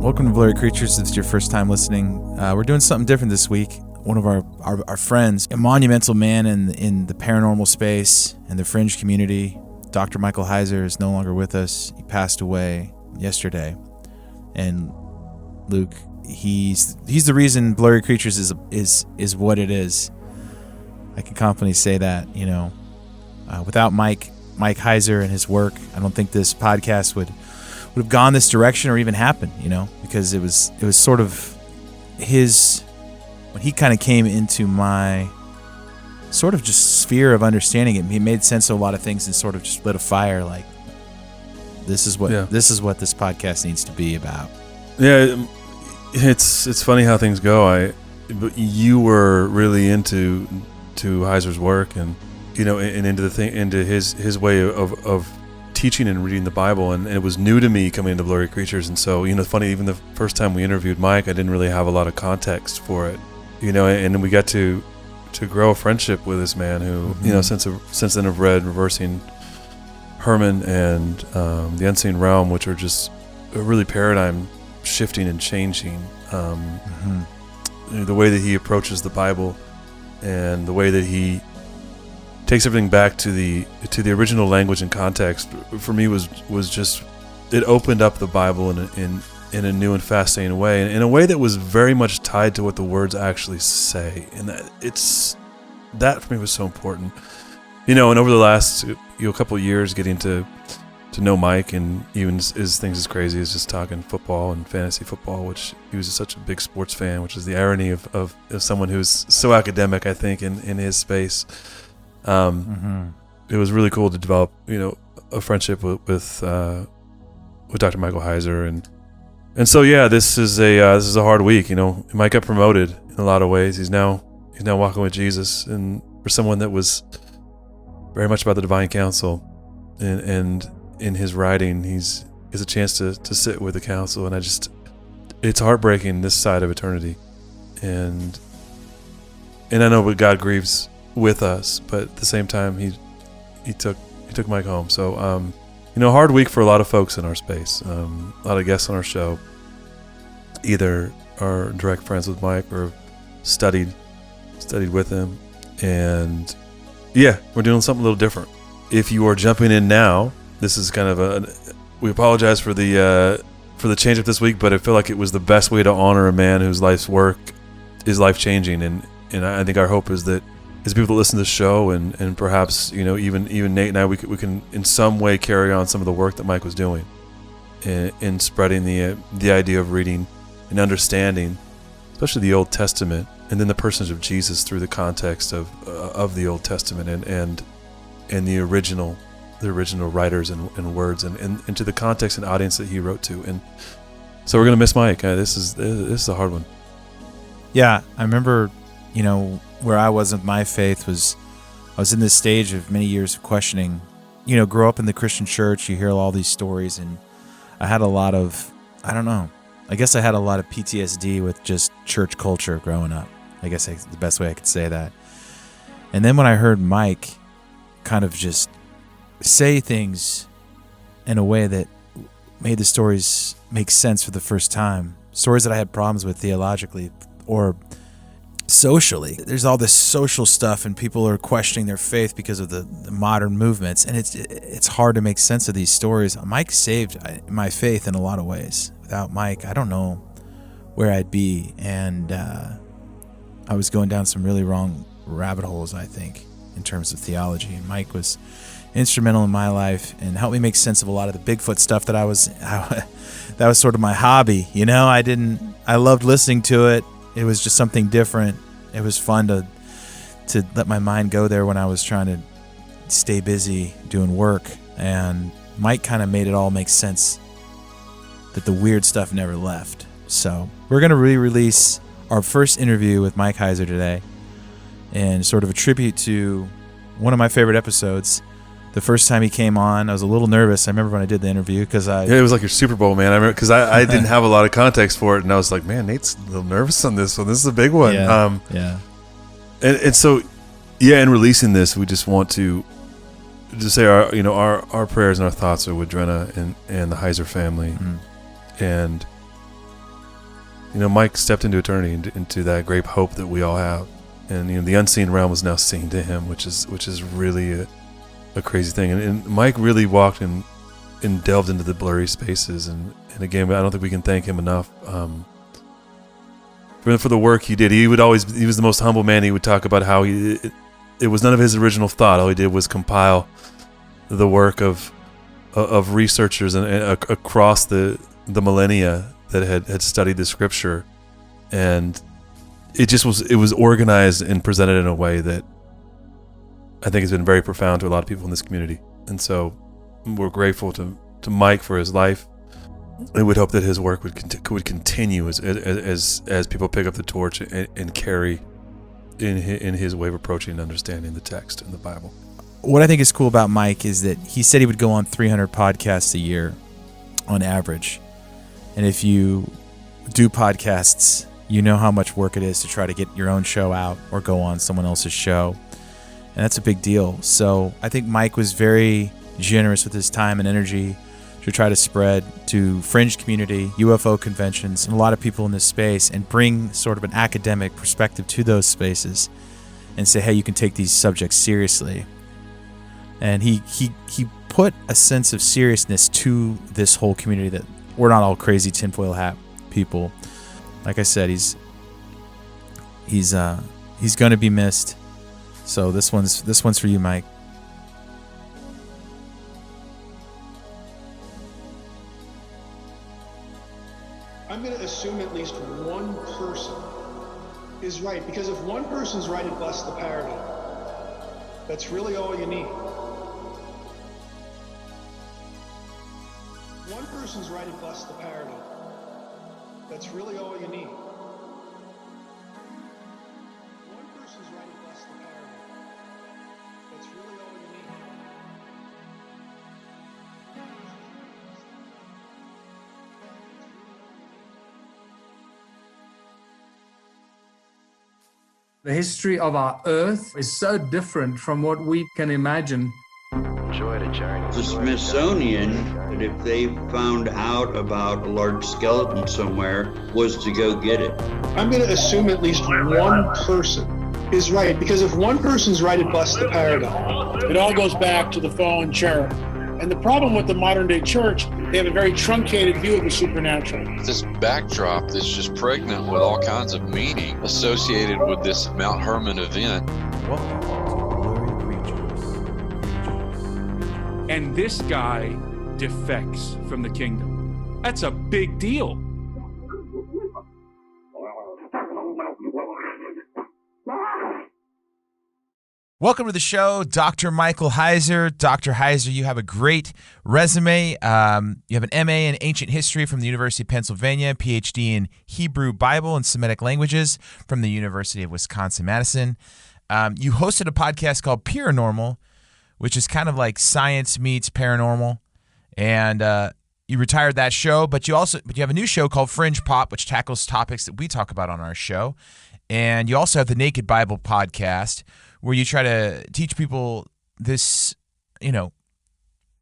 Welcome to Blurry Creatures. If it's your first time listening, we're doing something different this week. One of our friends, a monumental man in the paranormal space and the fringe community, Dr. Michael Heiser, is no longer with us. He passed away yesterday. And Luke, he's the reason Blurry Creatures is what it is. I can confidently say that, without Mike Heiser and his work, I don't think this podcast would have gone this direction or even happened, because it was sort of his, when he kind of came into my sort of just sphere of understanding it, he made sense of a lot of things and sort of just lit a fire, like, this is what this podcast needs to be about. Yeah, it's funny how things go. But you were really into Heiser's work and into his way of teaching and reading the Bible, and it was new to me coming into Blurry Creatures. And so, funny, even the first time we interviewed Mike, I didn't really have a lot of context for it, and we got to grow a friendship with this man who, since then have read Reversing Herman and The Unseen Realm, which are just really paradigm shifting and changing. The way that he approaches the Bible and the way that he takes everything back to the original language and context, for me was just, it opened up the Bible in a new and fascinating way, and in a way that was very much tied to what the words actually say, and that for me was so important. And over the last couple of years, getting to know Mike, and even his things as crazy as just talking football and fantasy football, which he was such a big sports fan, which is the irony of someone who's so academic, I think, in his space. It was really cool to develop, a friendship with Dr. Michael Heiser, and so this is a hard week. Mike got promoted in a lot of ways. He's now walking with Jesus, and for someone that was very much about the divine counsel, and in his writing, he has a chance to sit with the council, and it's heartbreaking this side of eternity, and I know what God grieves with us, but at the same time, he took Mike home. So hard week for a lot of folks in our space. A lot of guests on our show either are direct friends with Mike or studied with him, and we're doing something a little different. If you are jumping in now, this is kind of we apologize for the change up this week, but I feel like it was the best way to honor a man whose life's work is life changing, and I think our hope is that as people that listen to the show, and perhaps even Nate and I, we can in some way carry on some of the work that Mike was doing in spreading the idea of reading and understanding, especially the Old Testament, and then the personage of Jesus through the context of the Old Testament and the original writers and words, and into the context and audience that he wrote to. And so we're gonna miss Mike. This is a hard one. Yeah, I remember, where I was with my faith I was in this stage of many years of questioning. Grow up in the Christian church, you hear all these stories, and I had a lot of, I don't know, I guess I had a lot of PTSD with just church culture growing up. I guess that's the best way I could say that. And then when I heard Mike kind of just say things in a way that made the stories make sense for the first time, stories that I had problems with theologically or socially. There's all this social stuff, and people are questioning their faith because of the modern movements, and it's hard to make sense of these stories. Mike saved my faith in a lot of ways. Without Mike, I don't know where I'd be, and I was going down some really wrong rabbit holes, I think, in terms of theology. And Mike was instrumental in my life and helped me make sense of a lot of the Bigfoot stuff that that was sort of my hobby. I loved listening to it. It was just something different. It was fun to let my mind go there when I was trying to stay busy doing work. And Mike kind of made it all make sense, that the weird stuff never left. So we're going to re-release our first interview with Mike Heiser today, and sort of a tribute to one of my favorite episodes. The first time he came on, I was a little nervous. I remember when I did the interview because it was like your Super Bowl, man. I remember because I didn't have a lot of context for it, and I was like, man, Nate's a little nervous on this one. This is a big one. And so, in releasing this, we just want to say our prayers and our thoughts are with Drenna and the Heiser family, and Mike stepped into eternity, into that great hope that we all have, and the unseen realm was now seen to him, which is really a crazy thing. And Mike really walked and delved into the blurry spaces, and again, I don't think we can thank him enough for the work he did. He was the most humble man. He would talk about how it was none of his original thought. All he did was compile the work of researchers and across the millennia that had studied the scripture, and it was organized and presented in a way that I think has been very profound to a lot of people in this community. And so we're grateful to Mike for his life. I would hope that his work would continue as people pick up the torch and carry in his way of approaching and understanding the text in the Bible. What I think is cool about Mike is that he said he would go on 300 podcasts a year on average. And if you do podcasts, you know how much work it is to try to get your own show out or go on someone else's show. And that's a big deal. So I think Mike was very generous with his time and energy to try to spread to fringe community, UFO conventions, and a lot of people in this space, and bring sort of an academic perspective to those spaces and say, hey, you can take these subjects seriously. And he put a sense of seriousness to this whole community, that we're not all crazy tinfoil hat people. Like I said, he's going to be missed. So this one's for you, Mike. I'm going to assume at least one person is right, because if one person's right, it busts the paradigm. That's really all you need. One person's right, it busts the paradigm. That's really all you need. One person's right, it busts the paradigm. That's really all you need. The history of our Earth is so different from what we can imagine. The Smithsonian, that if they found out about a large skeleton somewhere, was to go get it. I'm going to assume at least one person is right, because if one person's right, it busts the paradigm. It all goes back to the fallen cherub. And the problem with the modern day church, they have a very truncated view of the supernatural. This backdrop that's just pregnant with all kinds of meaning associated with this Mount Hermon event. Welcome to Blurry Creatures. And this guy defects from the kingdom. That's a big deal. Welcome to the show, Dr. Michael Heiser. Dr. Heiser, you have a great resume. You have an MA in Ancient History from the University of Pennsylvania, PhD in Hebrew Bible and Semitic Languages from the University of Wisconsin-Madison. You hosted a podcast called Paranormal, which is kind of like science meets paranormal. And you retired that show, but you have a new show called Fringe Pop, which tackles topics that we talk about on our show. And you also have the Naked Bible podcast, where you try to teach people this,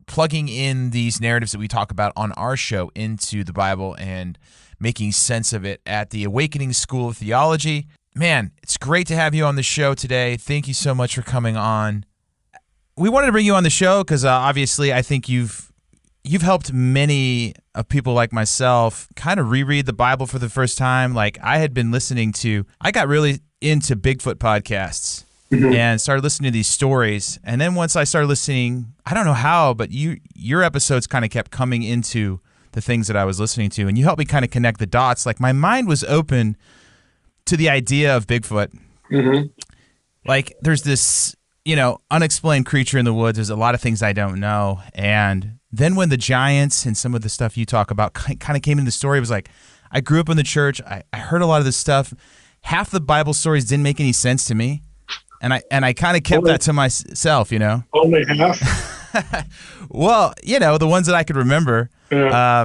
plugging in these narratives that we talk about on our show into the Bible and making sense of it at the Awakening School of Theology. Man, it's great to have you on the show today. Thank you so much for coming on. We wanted to bring you on the show because obviously I think you've helped many of people like myself kind of reread the Bible for the first time. Like I got really into Bigfoot podcasts. And started listening to these stories. And then once I started listening, I don't know how, but your episodes kind of kept coming into the things that I was listening to. And you helped me kind of connect the dots. Like my mind was open to the idea of Bigfoot. Mm-hmm. Like there's this, unexplained creature in the woods. There's a lot of things I don't know. And then when the giants and some of the stuff you talk about kind of came into the story, it was like, I grew up in the church. I heard a lot of this stuff. Half the Bible stories didn't make any sense to me. And I kind of kept that to myself, Only half? Well, the ones that I could remember. Yeah.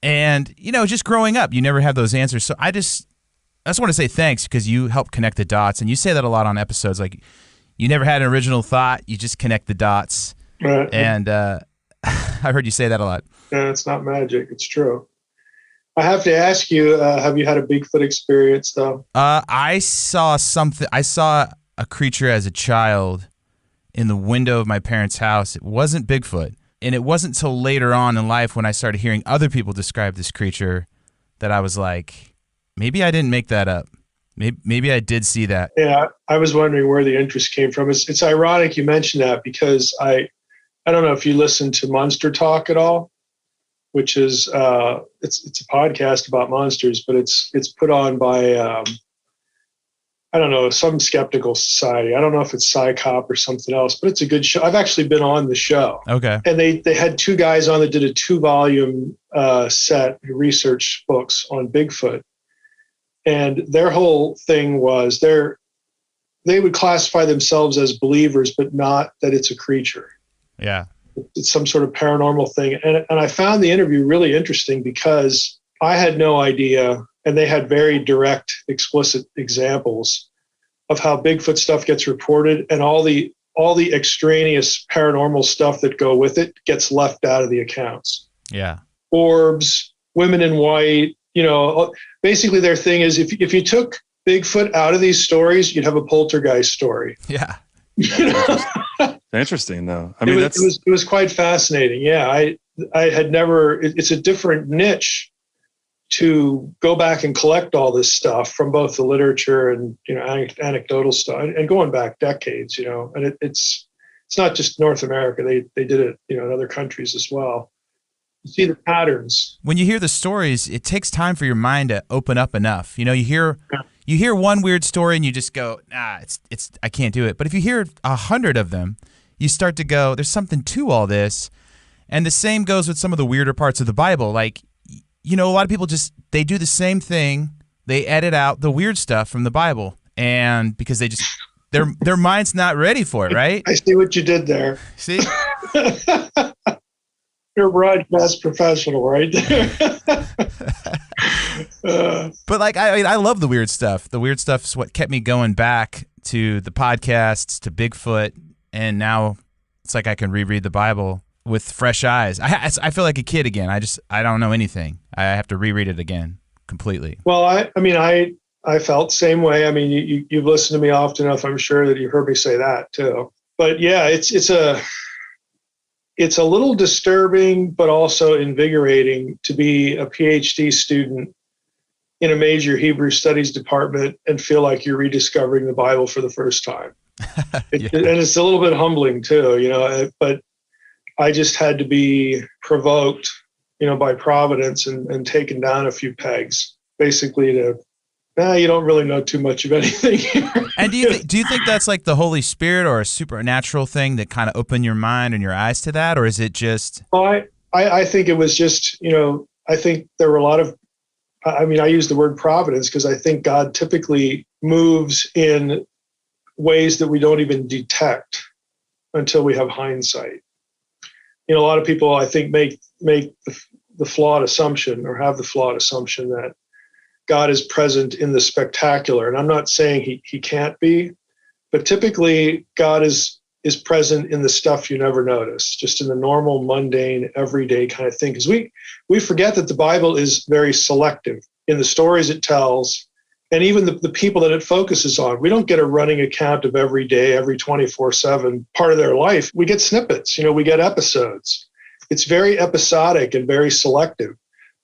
And, just growing up, you never have those answers. So I just want to say thanks because you help connect the dots. And you say that a lot on episodes. Like, you never had an original thought. You just connect the dots. Right. And I've heard you say that a lot. Yeah, it's not magic. It's true. I have to ask you, have you had a Bigfoot experience though? I saw something. I saw a creature as a child in the window of my parents' house. It wasn't Bigfoot. And it wasn't till later on in life when I started hearing other people describe this creature that I was like, maybe I didn't make that up. Maybe I did see that. Yeah, I was wondering where the interest came from. It's ironic you mentioned that because I don't know if you listen to Monster Talk at all, which is it's a podcast about monsters, but it's put on by I don't know, some skeptical society. I don't know if it's Psycop or something else, but it's a good show. I've actually been on the show. Okay. And they had two guys on that did a 2-volume set, research books on Bigfoot. And their whole thing was they would classify themselves as believers, but not that it's a creature. Yeah. It's some sort of paranormal thing. And I found the interview really interesting because I had no idea, and they had very direct, explicit examples of how Bigfoot stuff gets reported, and all the extraneous paranormal stuff that go with it gets left out of the accounts. Yeah. Orbs, women in white, basically their thing is if you took Bigfoot out of these stories, you'd have a poltergeist story. Yeah. Interesting, though. I mean, it was quite fascinating. Yeah, I had never. It's a different niche to go back and collect all this stuff from both the literature and anecdotal stuff, and going back decades. And it's not just North America. They did it in other countries as well. You see the patterns. When you hear the stories, it takes time for your mind to open up enough. You hear one weird story and you just go, it's I can't do it. But if you hear 100 of them, you start to go, there's something to all this. And the same goes with some of the weirder parts of the Bible. Like, a lot of people they do the same thing. They edit out the weird stuff from the Bible, and because their mind's not ready for it, right? I see what you did there. See? You're a broadcast professional right there. But I love the weird stuff. The weird stuff is what kept me going back to the podcasts, to Bigfoot, and now it's like I can reread the Bible with fresh eyes. I feel like a kid again. I don't know anything. I have to reread it again completely. Well, I felt the same way. I mean, you've listened to me often enough. I'm sure that you've heard me say that too. But yeah, it's a little disturbing, but also invigorating to be a PhD student in a major Hebrew studies department and feel like you're rediscovering the Bible for the first time. And it's a little bit humbling too, but I just had to be provoked, by Providence and taken down a few pegs, basically you don't really know too much of anything here. And do you think that's like the Holy Spirit or a supernatural thing that kind of opened your mind and your eyes to that, or is it just? Well, I think it was just, I think there were a lot of, I use the word providence because I think God typically moves in ways that we don't even detect until we have hindsight. A lot of people, I think, make the flawed assumption or have the flawed assumption that God is present in the spectacular. And I'm not saying he can't be, but typically God is present in the stuff you never notice, just in the normal, mundane, everyday kind of thing. Because we forget that the Bible is very selective in the stories it tells, and even the people that it focuses on. We don't get a running account of every day, every 24/7 part of their life. We get snippets, we get episodes. It's very episodic and very selective.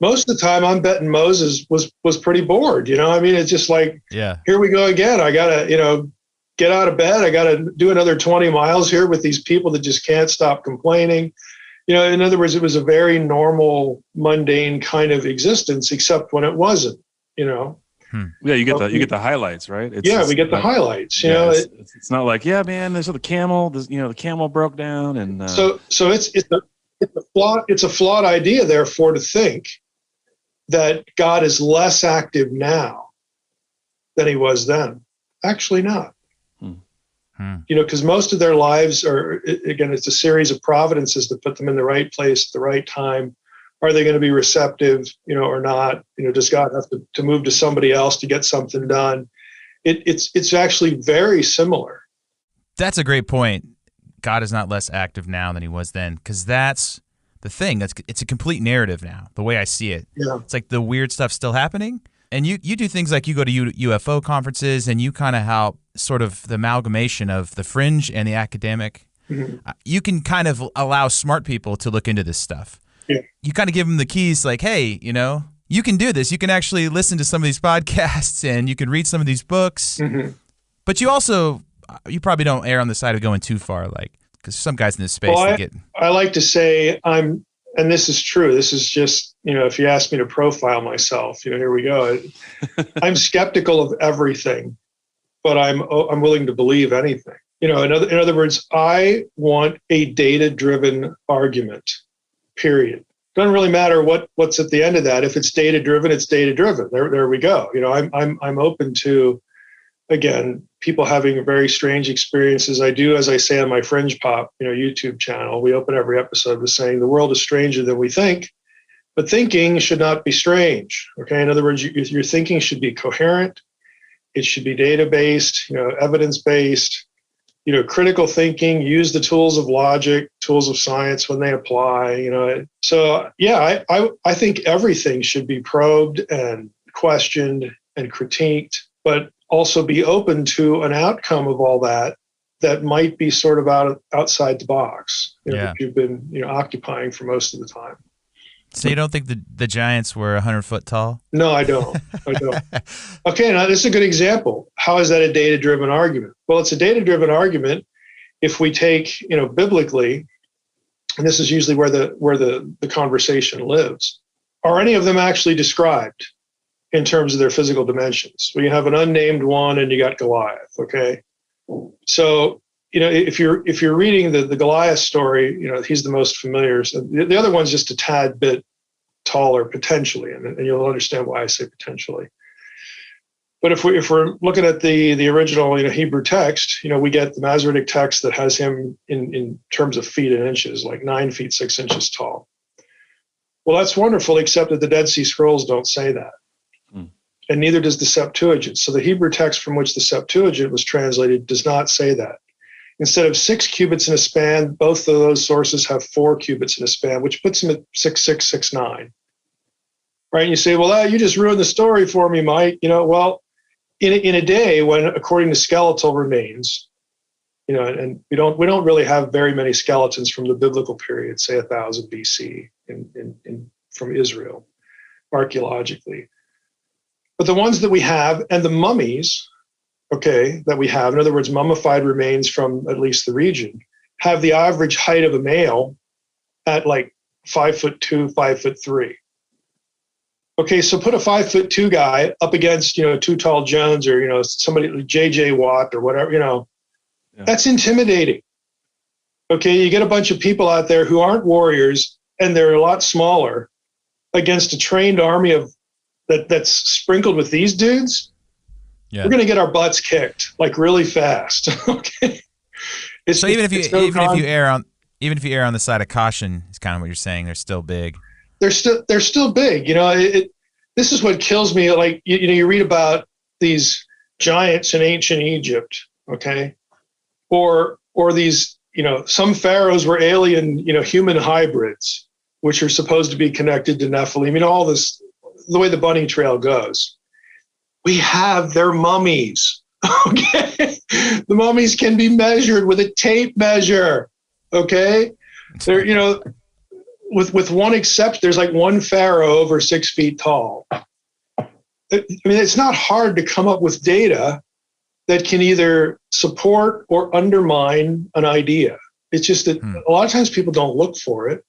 Most of the time, I'm betting Moses was pretty bored. It's just like, here we go again. I gotta, get out of bed. I gotta do another 20 miles here with these people that just can't stop complaining. In other words, it was a very normal, mundane kind of existence, except when it wasn't. Yeah, you get the highlights, right? We get the highlights. It's not like, man, there's the camel. The camel broke down, and so it's a flawed idea, therefore, to think that God is less active now than he was then. Actually not. Because most of their lives are, again, it's a series of providences that put them in the right place at the right time. Are they going to be receptive, or not? Does God have to move to somebody else to get something done? It's actually very similar. That's a great point. God is not less active now than he was then, because that's the thing. It's a complete narrative now, the way I see it. Yeah. It's like the weird stuff's still happening. And you do things like you go to UFO conferences and you kind of help sort of the amalgamation of the fringe and the academic. Mm-hmm. You can kind of allow smart people to look into this stuff. Yeah. You kind of give them the keys like, hey, you can do this. You can actually listen to some of these podcasts and you can read some of these books. Mm-hmm. But you probably don't err on the side of going too far, like, because some guys in this space, I like to say and this is true. This is just, if you ask me to profile myself, here we go. I'm skeptical of everything, but I'm willing to believe anything. In other words, I want a data-driven argument, period. Doesn't really matter what's at the end of that. If it's data-driven, it's data-driven. There we go. I'm open to, again, people having very strange experiences. I do, as I say on my Fringe Pop, YouTube channel, we open every episode with saying the world is stranger than we think, but thinking should not be strange. Okay. In other words, your thinking should be coherent. It should be data-based, evidence-based, critical thinking, use the tools of logic, tools of science when they apply, So yeah, I think everything should be probed and questioned and critiqued, but also be open to an outcome of all that might be sort of outside the box, that you've been occupying for most of the time. So you don't think the giants were 100 foot tall? No, I don't. Okay, now this is a good example. How is that a data-driven argument? Well, it's a data-driven argument if we take, biblically, and this is usually where the conversation lives. Are any of them actually described in terms of their physical dimensions? Well, you have an unnamed one and you got Goliath, okay? So, if you're reading the Goliath story, he's the most familiar. So the other one's just a tad bit taller potentially, and you'll understand why I say potentially. But if we're looking at the original Hebrew text, we get the Masoretic text that has him in terms of feet and inches, like 9 feet 6 inches tall. Well, that's wonderful, except that the Dead Sea Scrolls don't say that. And neither does the Septuagint. So the Hebrew text from which the Septuagint was translated does not say that. Instead of 6 cubits in a span, both of those sources have 4 cubits in a span, which puts them at 6'6", 6'9". Right? And you say, well, you just ruined the story for me, Mike. Well, in a day when, according to skeletal remains, and we don't really have very many skeletons from the biblical period, say 1000 BC from Israel, archaeologically. But the ones that we have, and the mummies, that we have, in other words, mummified remains from at least the region, have the average height of a male at like 5'2", 5'3". Okay, so put a 5'2" guy up against, Too Tall Jones or, somebody like J.J. Watt or whatever, That's intimidating. Okay, you get a bunch of people out there who aren't warriors and they're a lot smaller against a trained army that's sprinkled with these dudes. Yeah. We're going to get our butts kicked like really fast. Okay. So even if you err on the side of caution, is kind of what you're saying. They're still big. They're still big. This is what kills me. Like you read about these giants in ancient Egypt. Okay, or these some pharaohs were alien human hybrids, which are supposed to be connected to Nephilim. All this, the way the bunny trail goes. We have their mummies, okay? The mummies can be measured with a tape measure, okay? They're, with one exception, there's like one pharaoh over 6 feet tall. It's not hard to come up with data that can either support or undermine an idea. It's just that a lot of times people don't look for it,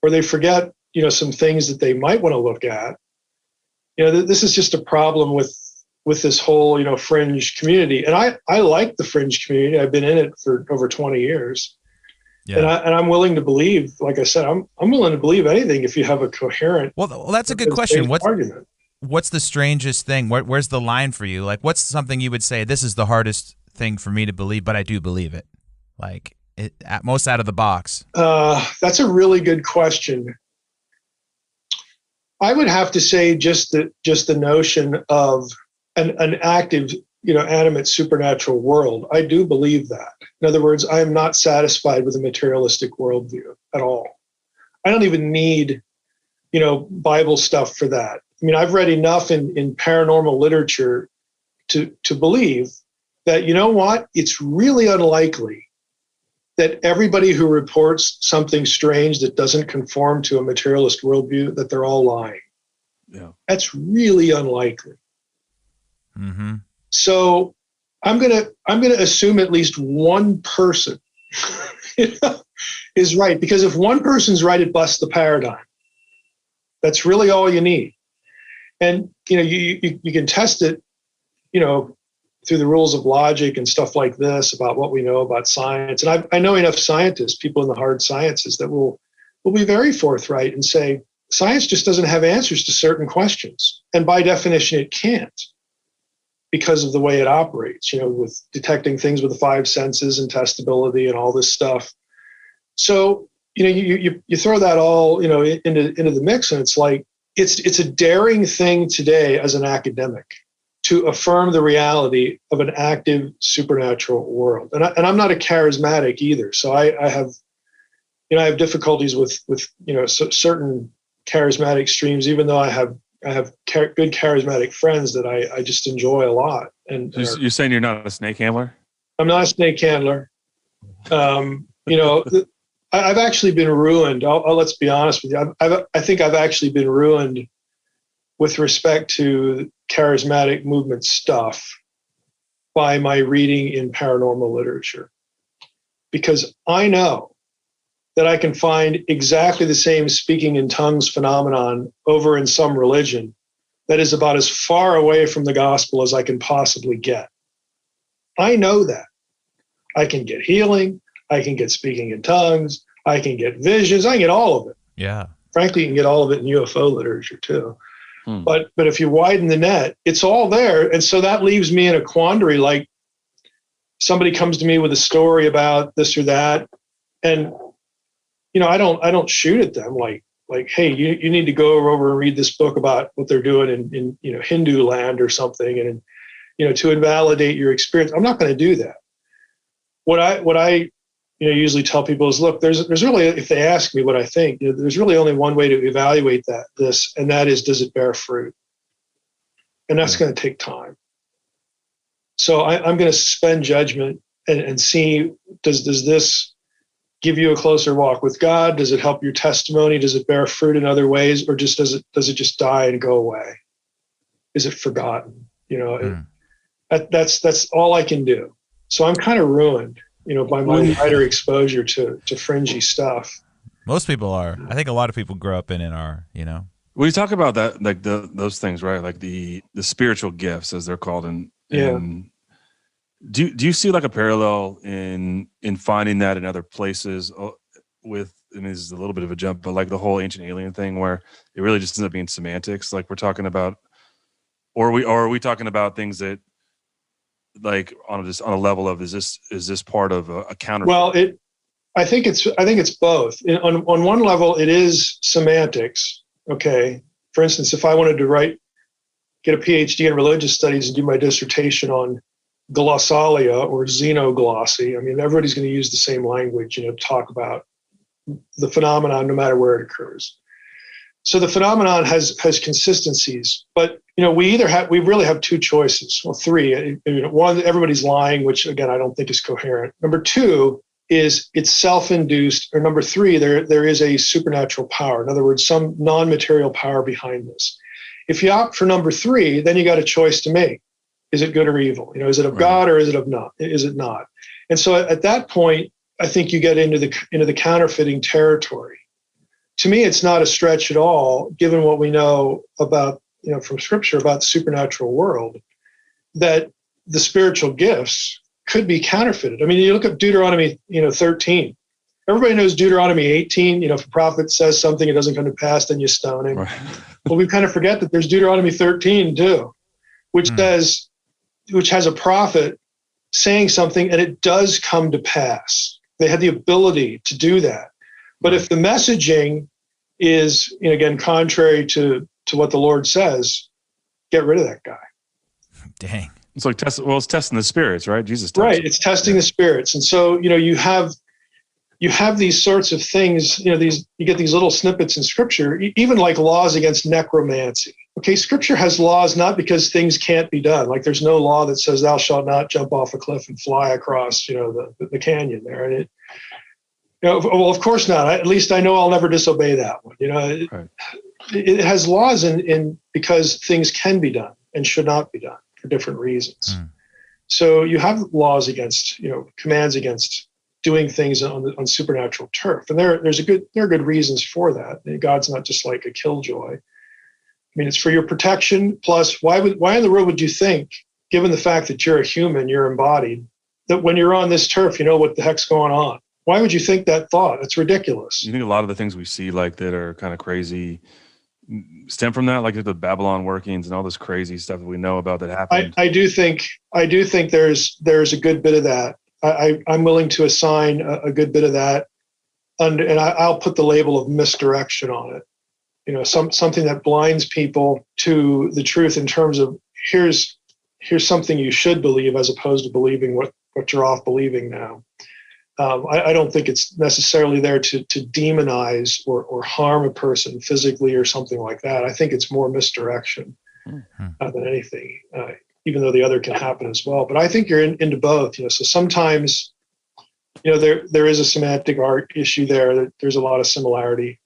or they forget, some things that they might want to look at. This is just a problem with this whole, fringe community. And I like the fringe community. I've been in it for over 20 years. Yeah. And I'm willing to believe, like I said, I'm willing to believe anything if you have a coherent. Well, that's a good question. What's the strangest thing? Where's the line for you? Like, what's something you would say, this is the hardest thing for me to believe, but I do believe it? Like, at most out of the box. That's a really good question. I would have to say just the notion of an active, animate supernatural world. I do believe that. In other words, I am not satisfied with a materialistic worldview at all. I don't even need, Bible stuff for that. I mean, I've read enough in paranormal literature to believe that, you know what, it's really unlikely that everybody who reports something strange that doesn't conform to a materialist worldview, that they're all lying. Yeah. That's really unlikely. Mm-hmm. So I'm gonna assume at least one person is right, because if one person's right, it busts the paradigm. That's really all you need. And you can test it, through the rules of logic and stuff like this about what we know about science. And I know enough scientists, people in the hard sciences, that will be very forthright and say science just doesn't have answers to certain questions, and by definition, it can't, because of the way it operates, with detecting things with the five senses and testability and all this stuff. So, you throw that all, into the mix, and it's like, it's a daring thing today as an academic to affirm the reality of an active supernatural world. And I'm not a charismatic either. So I have difficulties with certain charismatic streams, even though I have good charismatic friends that I just enjoy a lot. And you're saying you're not a snake handler? I'm not a snake handler. I've actually been ruined. Let's be honest with you. I think I've actually been ruined with respect to charismatic movement stuff by my reading in paranormal literature, because I know that I can find exactly the same speaking in tongues phenomenon over in some religion that is about as far away from the gospel as I can possibly get. I know that. I can get healing. I can get speaking in tongues. I can get visions. I can get all of it. Yeah. Frankly, you can get all of it in UFO literature too. But if you widen the net, it's all there. And so that leaves me in a quandary. Like, somebody comes to me with a story about this or that, and I don't shoot at them like, hey, you need to go over and read this book about what they're doing in Hindu land or something, and to invalidate your experience. I'm not going to do that. What I usually tell people is, look, there's really, if they ask me what I think, there's really only one way to evaluate this, and that is, does it bear fruit? And that's going to take time. So I'm going to suspend judgment and see, does this give you a closer walk with God? Does it help your testimony? Does it bear fruit in other ways, or just does it just die and go away? Is it forgotten? That's all I can do. So I'm kind of ruined, by my wider exposure to fringy stuff. Most people are. I think a lot of people grow up in it are, When you talk about that, like those things, right? Like the spiritual gifts, as they're called, and do you see like a parallel in finding that in other places with, and this is a little bit of a jump, but like the whole ancient alien thing, where it really just ends up being semantics, like we're talking about, or are we talking about things that, like on a level of, is this part of a counter? Well, I think it's both. On one level, it is semantics. Okay. For instance, if I wanted to get a PhD in religious studies and do my dissertation on glossalia or xenoglossy, I mean, everybody's going to use the same language, to talk about the phenomenon, no matter where it occurs. So the phenomenon has consistencies, but we really have two choices. Well, three. One, everybody's lying, which again I don't think is coherent. Number two is it's self-induced, or number three, there is a supernatural power. In other words, some non-material power behind this. If you opt for number three, then you got a choice to make. Is it good or evil? Is it of God or is it of not? Is it not? And so at that point, I think you get into the counterfeiting territory. To me, it's not a stretch at all, given what we know about, from Scripture about the supernatural world, that the spiritual gifts could be counterfeited. I mean, you look at Deuteronomy, 13. Everybody knows Deuteronomy 18. If a prophet says something, it doesn't come to pass, then you stone him. Right. Well, we kind of forget that there's Deuteronomy 13 too, which has a prophet saying something and it does come to pass. They had the ability to do that. But if the messaging is, again, contrary to what the Lord says, get rid of that guy. Dang. It's like it's testing the spirits, right? Jesus. Right. It's testing the spirits. And so, you you have these sorts of things, you get these little snippets in scripture, even like laws against necromancy. Okay, scripture has laws not because things can't be done. Like there's no law that says thou shalt not jump off a cliff and fly across, the canyon there. And well, of course not. At least I know I'll never disobey that one. Right. It has laws in because things can be done and should not be done for different reasons. So you have laws against, commands against doing things on supernatural turf, and there are good reasons for that. God's not just like a killjoy. I mean, it's for your protection. Plus, why in the world would you think, given the fact that you're a human, you're embodied, that when you're on this turf, you know what the heck's going on? Why would you think that thought? It's ridiculous. You think a lot of the things we see like that are kind of crazy stem from that, like the Babylon workings and all this crazy stuff that we know about that happened? I do think there's a good bit of that. I'm willing to assign a good bit of that, and I'll put the label of misdirection on it. Something that blinds people to the truth in terms of here's something you should believe as opposed to believing what you're off believing now. I don't think it's necessarily there to demonize or harm a person physically or something like that. I think it's more misdirection than anything, even though the other can happen as well. But I think you're into both. So sometimes, there is a semantic art issue there. There's a lot of similarity,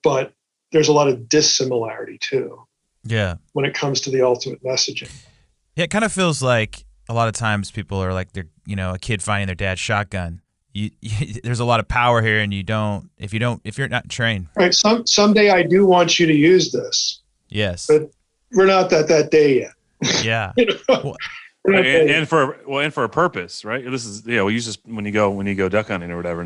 but there's a lot of dissimilarity too. Yeah. When it comes to the ultimate messaging. Yeah, it kind of feels like a lot of times people are like they're, a kid finding their dad's shotgun. There's a lot of power here, and if you're not trained. Right. Someday I do want you to use this. Yes. But we're not that day yet. Yeah. And for a purpose, right? This is we use this when you go duck hunting or whatever,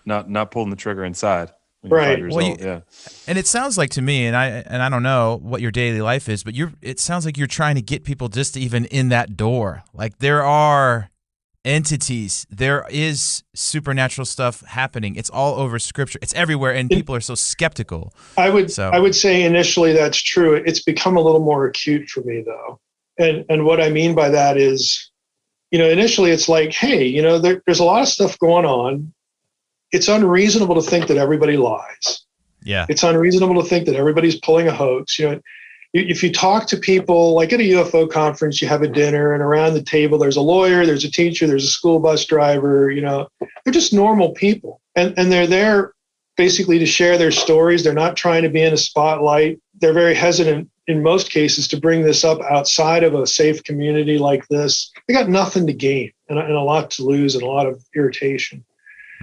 not pulling the trigger inside. Right. And it sounds like to me, and I don't know what your daily life is, but it sounds like you're trying to get people just even in that door. Like there are entities, there is supernatural stuff happening. It's all over scripture. It's everywhere, and people are so skeptical. I would say initially that's true. It's become a little more acute for me though. And what I mean by that is, initially it's like, hey, there's a lot of stuff going on. It's unreasonable to think that everybody lies. Yeah. It's unreasonable to think that everybody's pulling a hoax. If you talk to people, like at a UFO conference, you have a dinner, and around the table, there's a lawyer, there's a teacher, there's a school bus driver, they're just normal people. And they're there basically to share their stories. They're not trying to be in a spotlight. They're very hesitant in most cases to bring this up outside of a safe community like this. They got nothing to gain and a lot to lose and a lot of irritation.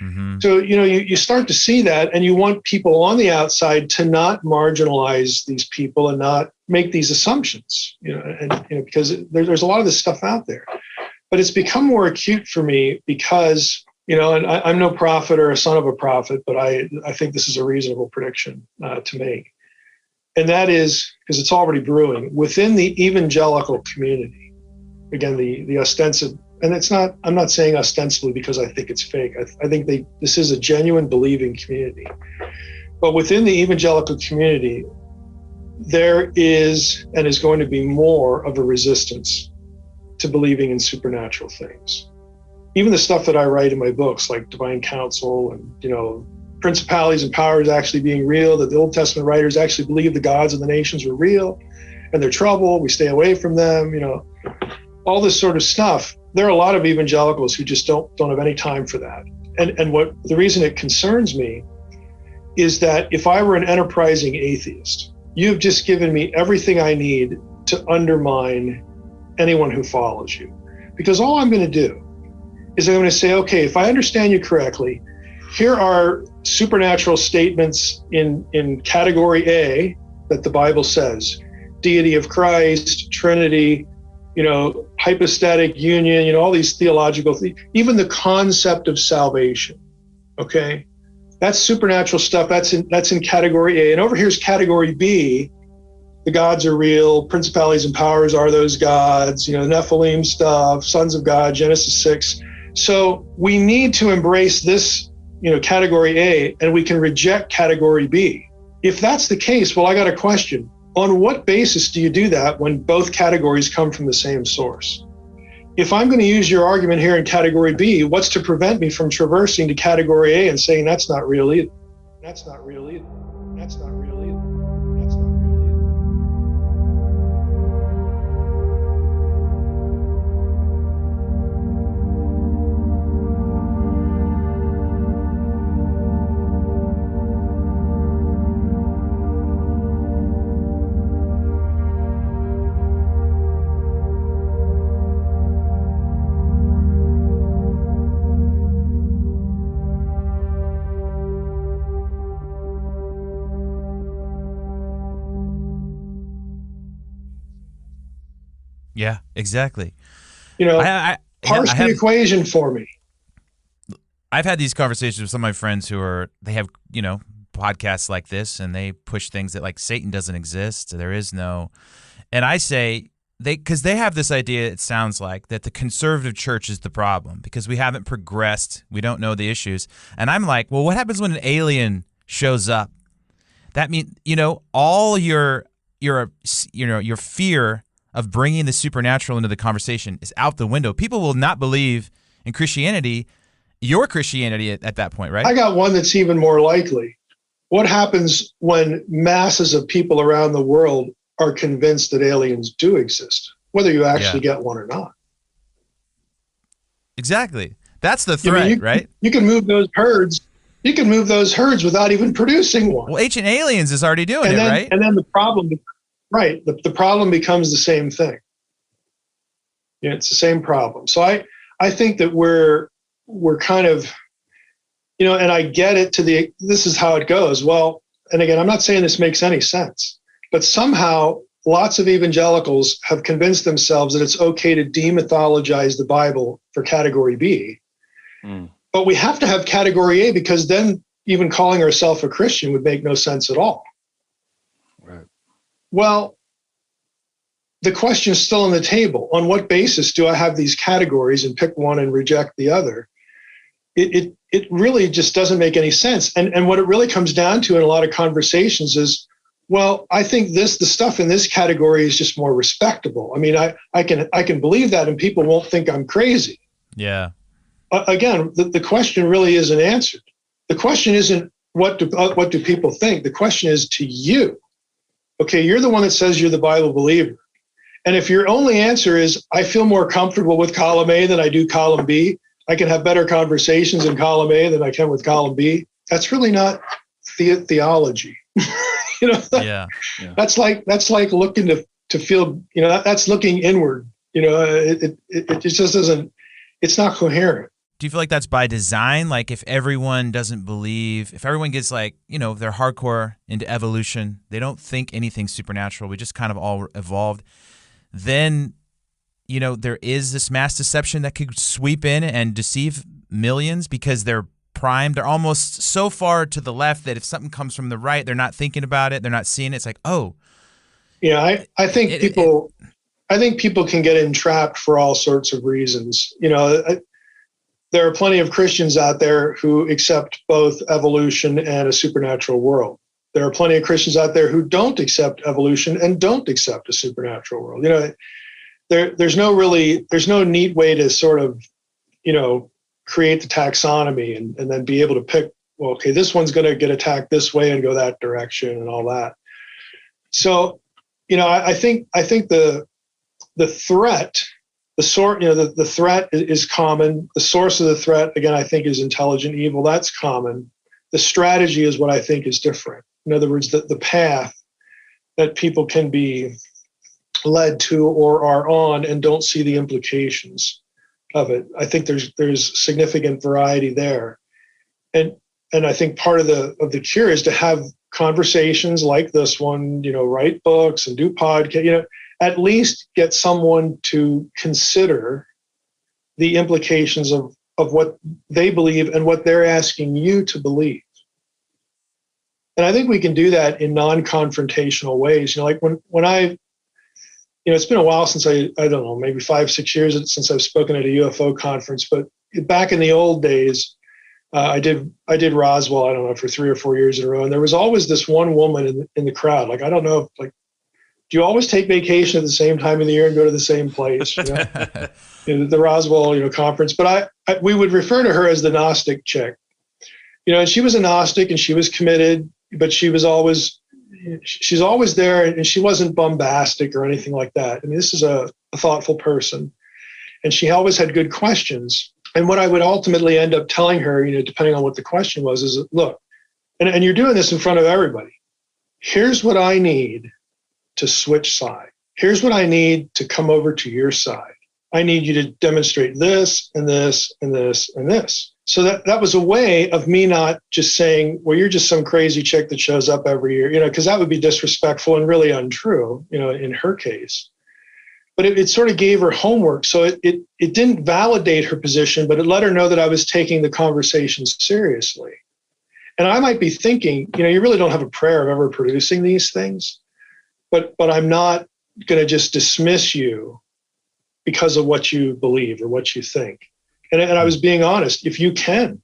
Mm-hmm. So, you start to see that, and you want people on the outside to not marginalize these people and not make these assumptions, because there's a lot of this stuff out there. But it's become more acute for me because, and I'm no prophet or a son of a prophet, but I think this is a reasonable prediction to make. And that is, because it's already brewing, within the evangelical community, again, the ostensive, and I'm not saying ostensibly because I think it's fake. I think this is a genuine believing community. But within the evangelical community, there is and is going to be more of a resistance to believing in supernatural things. Even the stuff that I write in my books, like Divine Counsel and, principalities and powers actually being real, that the Old Testament writers actually believe the gods of the nations were real and they're trouble, we stay away from them, all this sort of stuff. There are a lot of evangelicals who just don't have any time for that. And what the reason it concerns me is that if I were an enterprising atheist, you've just given me everything I need to undermine anyone who follows you. Because all I'm going to do is I'm going to say, okay, if I understand you correctly, here are supernatural statements in category A that the Bible says: deity of Christ, Trinity, hypostatic union, all these theological things, even the concept of salvation. Okay, that's supernatural stuff. That's in category A. And over here's category B. The gods are real. Principalities and powers are those gods. Nephilim stuff, sons of God, Genesis 6. So we need to embrace this, category A, and we can reject category B. If that's the case, well, I got a question. On what basis do you do that when both categories come from the same source? if I'm going to use your argument here in category B, what's to prevent me from traversing to category A and saying that's not real either? That's not real either. That's not real either. That's not real either. Yeah, exactly. You know, I parse the equation for me. I've had these conversations with some of my friends they have, podcasts like this, and they push things that like Satan doesn't exist. There is no, and I say because they have this idea, it sounds like, that the conservative church is the problem because we haven't progressed. We don't know the issues. And I'm like, well, what happens when an alien shows up? That means, all your fear of bringing the supernatural into the conversation is out the window. People will not believe in Christianity, your Christianity at that point, right? I got one that's even more likely. What happens when masses of people around the world are convinced that aliens do exist, whether you actually get one or not? Exactly. That's the threat, right? You can move those herds. You can move those herds without even producing one. Well, Ancient Aliens is already doing it, right? And then the problem... Right. The problem becomes the same thing. It's the same problem. So I think that we're kind of, and I get it this is how it goes. Well, and again, I'm not saying this makes any sense, but somehow lots of evangelicals have convinced themselves that it's okay to demythologize the Bible for category B. But we have to have category A because then even calling ourselves a Christian would make no sense at all. Right. Well, the question is still on the table. On what basis do I have these categories and pick one and reject the other? It really just doesn't make any sense. And what it really comes down to in a lot of conversations is, well, I think the stuff in this category is just more respectable. I mean, I can believe that and people won't think I'm crazy. Yeah. Again, the question really isn't answered. The question isn't what do people think? The question is to you. Okay, you're the one that says you're the Bible believer. And if your only answer is, I feel more comfortable with column A than I do column B, I can have better conversations in column A than I can with column B, that's really not theology. Yeah. That's like looking to feel, that's looking inward. It just doesn't, it's not coherent. Do you feel like that's by design? Like if everyone doesn't believe, if everyone gets like, they're hardcore into evolution, they don't think anything supernatural, we just kind of all evolved, then, there is this mass deception that could sweep in and deceive millions because they're primed. They're almost so far to the left that if something comes from the right, they're not thinking about it. They're not seeing it. It's like, oh. Yeah, I think people can get entrapped for all sorts of reasons. There are plenty of Christians out there who accept both evolution and a supernatural world. There are plenty of Christians out there who don't accept evolution and don't accept a supernatural world. There's no neat way to sort of, create the taxonomy and then be able to pick, well, okay, this one's going to get attacked this way and go that direction and all that. So, I think the threat, the threat is common. The source of the threat, again, I think is intelligent evil. That's common. The strategy is what I think is different. In other words, the path that people can be led to or are on and don't see the implications of it. I think there's significant variety there. And I think part of the cure is to have conversations like this one, write books and do podcasts, at least get someone to consider the implications of what they believe and what they're asking you to believe. And I think we can do that in non-confrontational ways. Like when I, it's been a while since I don't know, maybe 5-6 years since I've spoken at a UFO conference, but back in the old days, I did Roswell, I don't know, for 3 or 4 years in a row. And there was always this one woman in the crowd. Like, I don't know if do you always take vacation at the same time of the year and go to the same place? The Roswell, conference. But we would refer to her as the Gnostic chick. And she was a Gnostic and she was committed, but she's always there, and she wasn't bombastic or anything like that. I mean, this is a thoughtful person, and she always had good questions. And what I would ultimately end up telling her, depending on what the question was, is, look, and you're doing this in front of everybody. Here's what I need to switch side. Here's what I need to come over to your side. I need you to demonstrate this and this and this and this. So that was a way of me not just saying, well, you're just some crazy chick that shows up every year, because that would be disrespectful and really untrue, in her case. But it sort of gave her homework. So it didn't validate her position, but it let her know that I was taking the conversation seriously. And I might be thinking, you really don't have a prayer of ever producing these things, but I'm not going to just dismiss you because of what you believe or what you think. And I was being honest. If you can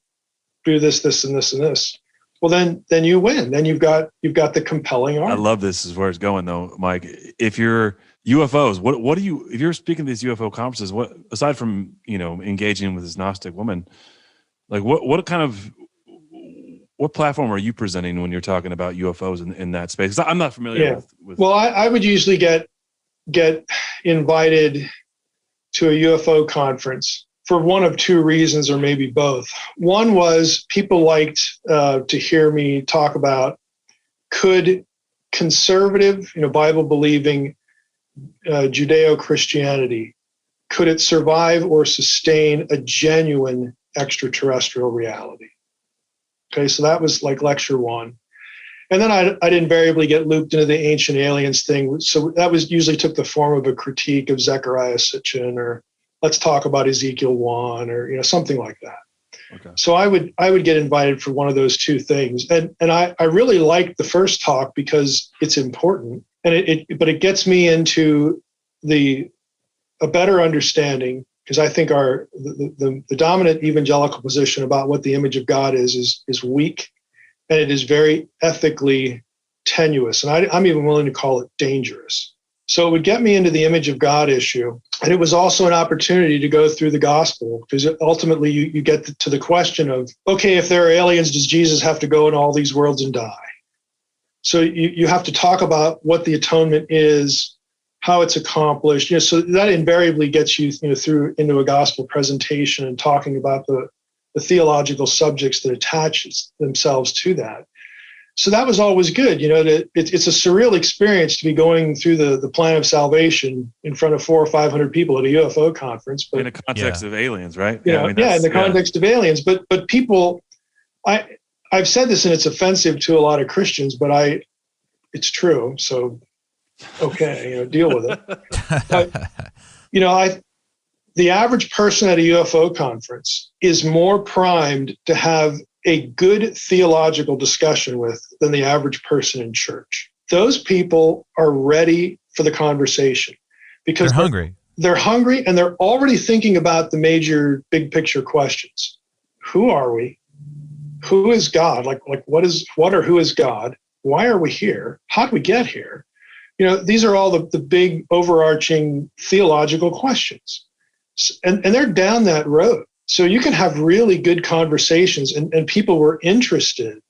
do this, this, and this, and this, well, then you win. Then you've got the compelling argument. I love this is where it's going though, Mike. If you're UFOs, what do you, if you're speaking to these UFO conferences, what, aside from, engaging with this Gnostic woman, like what kind of, what platform are you presenting when you're talking about UFOs in that space? 'Cause I'm not familiar with. Well, I would usually get invited to a UFO conference for one of two reasons, or maybe both. One was people liked to hear me talk about, could conservative, Bible-believing Judeo-Christianity, could it survive or sustain a genuine extraterrestrial reality? Okay, so that was like lecture one. And then I'd invariably get looped into the ancient aliens thing. So that was usually took the form of a critique of Zecharia Sitchin, or let's talk about Ezekiel 1, or something like that. Okay. So I would get invited for one of those two things. And I really liked the first talk because it's important. And but it gets me into a better understanding, because I think the dominant evangelical position about what the image of God is weak, and it is very ethically tenuous. And I'm even willing to call it dangerous. So it would get me into the image of God issue. And it was also an opportunity to go through the gospel, because ultimately you get to the question of, okay, if there are aliens, does Jesus have to go in all these worlds and die? So you have to talk about what the atonement is, how it's accomplished. So that invariably gets you, through into a gospel presentation and talking about the theological subjects that attach themselves to that. So that was always good. It's a surreal experience to be going through the plan of salvation in front of 400 or 500 people at a UFO conference. But in the context of aliens, right? In the context of aliens. But people, I've said this and it's offensive to a lot of Christians, but it's true. So, okay, deal with it. But, the average person at a UFO conference is more primed to have a good theological discussion with than the average person in church. Those people are ready for the conversation because they're hungry. They're hungry, and they're already thinking about the major big picture questions. Who are we? Who is God? Like who is God? Why are we here? How did we get here? These are all the big overarching theological questions. And they're down that road. So you can have really good conversations, and people were interested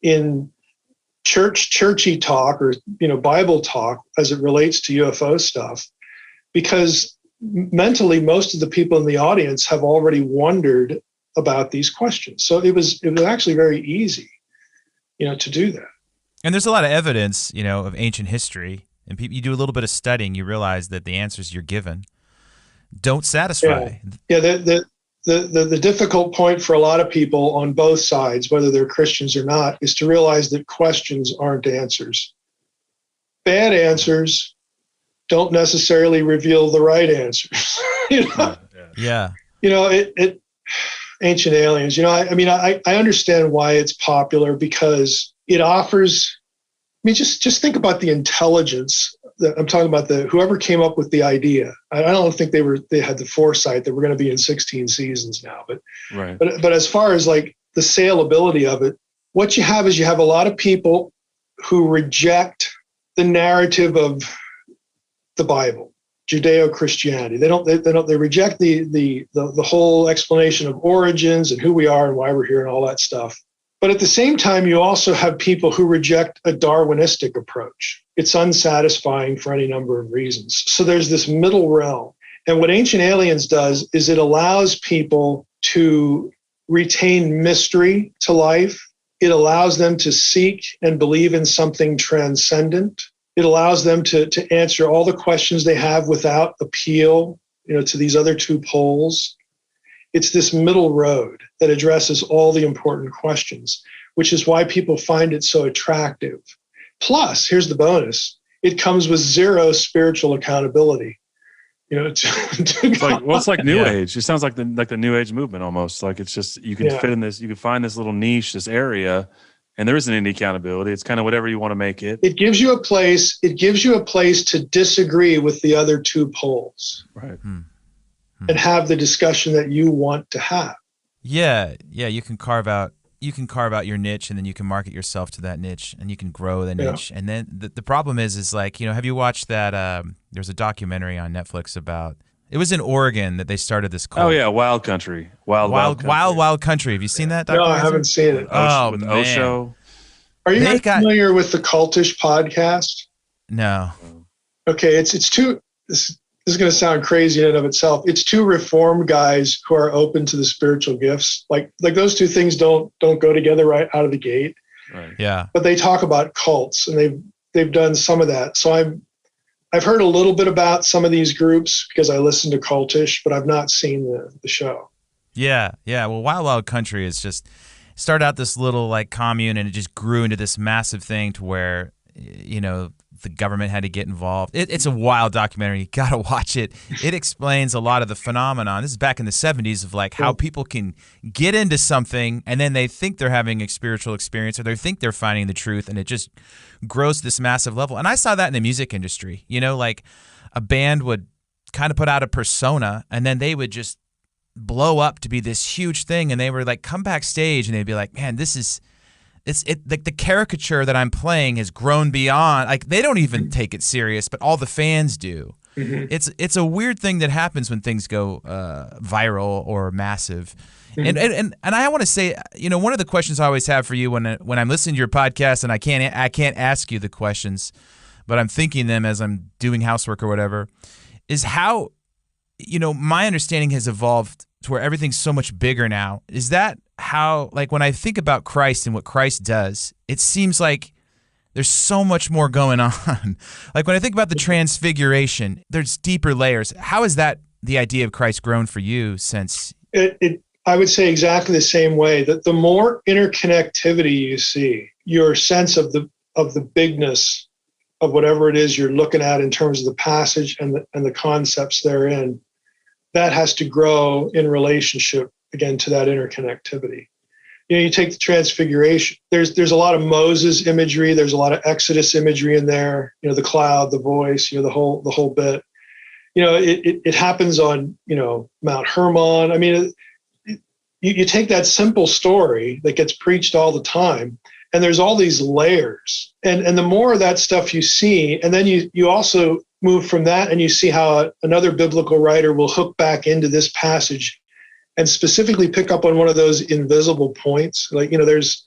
in churchy talk or, Bible talk as it relates to UFO stuff, because mentally most of the people in the audience have already wondered about these questions. So it was actually very easy, to do that. And there's a lot of evidence, of ancient history, and you do a little bit of studying, you realize that the answers you're given don't satisfy. Yeah. The difficult point for a lot of people on both sides, whether they're Christians or not, is to realize that questions aren't answers. Bad answers don't necessarily reveal the right answers. Yeah. Ancient aliens, I understand why it's popular, because it offers, just think about the intelligence. I'm talking about whoever came up with the idea. I don't think they had the foresight that we're going to be in 16 seasons now, but as far as like the saleability of it, what you have is you have a lot of people who reject the narrative of the Bible, Judeo-Christianity. They reject the whole explanation of origins and who we are and why we're here and all that stuff. But at the same time, you also have people who reject a Darwinistic approach. It's unsatisfying for any number of reasons. So there's this middle realm. And what Ancient Aliens does is it allows people to retain mystery to life. It allows them to seek and believe in something transcendent. It allows them to answer all the questions they have without appeal, to these other two poles. It's this middle road that addresses all the important questions, which is why people find it so attractive. Plus, here's the bonus. It comes with zero spiritual accountability. It's like New Age. It sounds like the New Age movement almost. Like it's just, you can fit in this, you can find this little niche, this area, and there isn't any accountability. It's kind of whatever you want to make it. It gives you a place to disagree with the other two poles. Right. And have the discussion that you want to have. Yeah, you can carve out your niche, and then you can market yourself to that niche, and you can grow the niche. And then the problem is like, have you watched that? There's a documentary on Netflix about. It was in Oregon that they started this cult. Oh yeah, Wild Country. Wild Country. Have you seen that? No, I haven't seen it. With man. Osho. Are you familiar with the Cultish podcast? No. Okay, it's two. This is going to sound crazy in and of itself. It's two reformed guys who are open to the spiritual gifts. Like those two things don't go together right out of the gate. Right. Yeah. But they talk about cults, and they've done some of that. So I've heard a little bit about some of these groups because I listen to Cultish, but I've not seen the show. Yeah. Well, Wild Country is just started out this little like commune, and it just grew into this massive thing to where the government had to get involved. It's a wild documentary. You got to watch it. It explains a lot of the phenomenon. This is back in the 70s of like how people can get into something and then they think they're having a spiritual experience or they think they're finding the truth, and it just grows to this massive level. And I saw that in the music industry. Like a band would kind of put out a persona and then they would just blow up to be this huge thing, and they were like come backstage and they'd be like, man, this is like the caricature that I'm playing has grown beyond, like they don't even take it serious, but all the fans do. Mm-hmm. It's a weird thing that happens when things go viral or massive. Mm-hmm. And I want to say, one of the questions I always have for you when I'm listening to your podcast, and I can't ask you the questions, but I'm thinking them as I'm doing housework or whatever, is how, my understanding has evolved to where everything's so much bigger now. Is that how, like when I think about Christ and what Christ does, it seems like there's so much more going on. Like when I think about the transfiguration, there's deeper layers. How has that, the idea of Christ, grown for you since? I would say exactly the same way, that the more interconnectivity you see, your sense of the bigness of whatever it is you're looking at in terms of the passage and the concepts therein, that has to grow in relationship again to that interconnectivity. You take the transfiguration, there's a lot of Moses imagery, there's a lot of Exodus imagery in there, the cloud, the voice, the whole bit. It happens on, Mount Hermon. I mean, you take that simple story that gets preached all the time, and there's all these layers. And the more of that stuff you see, and then you also move from that and you see how another biblical writer will hook back into this passage and specifically pick up on one of those invisible points. Like, there's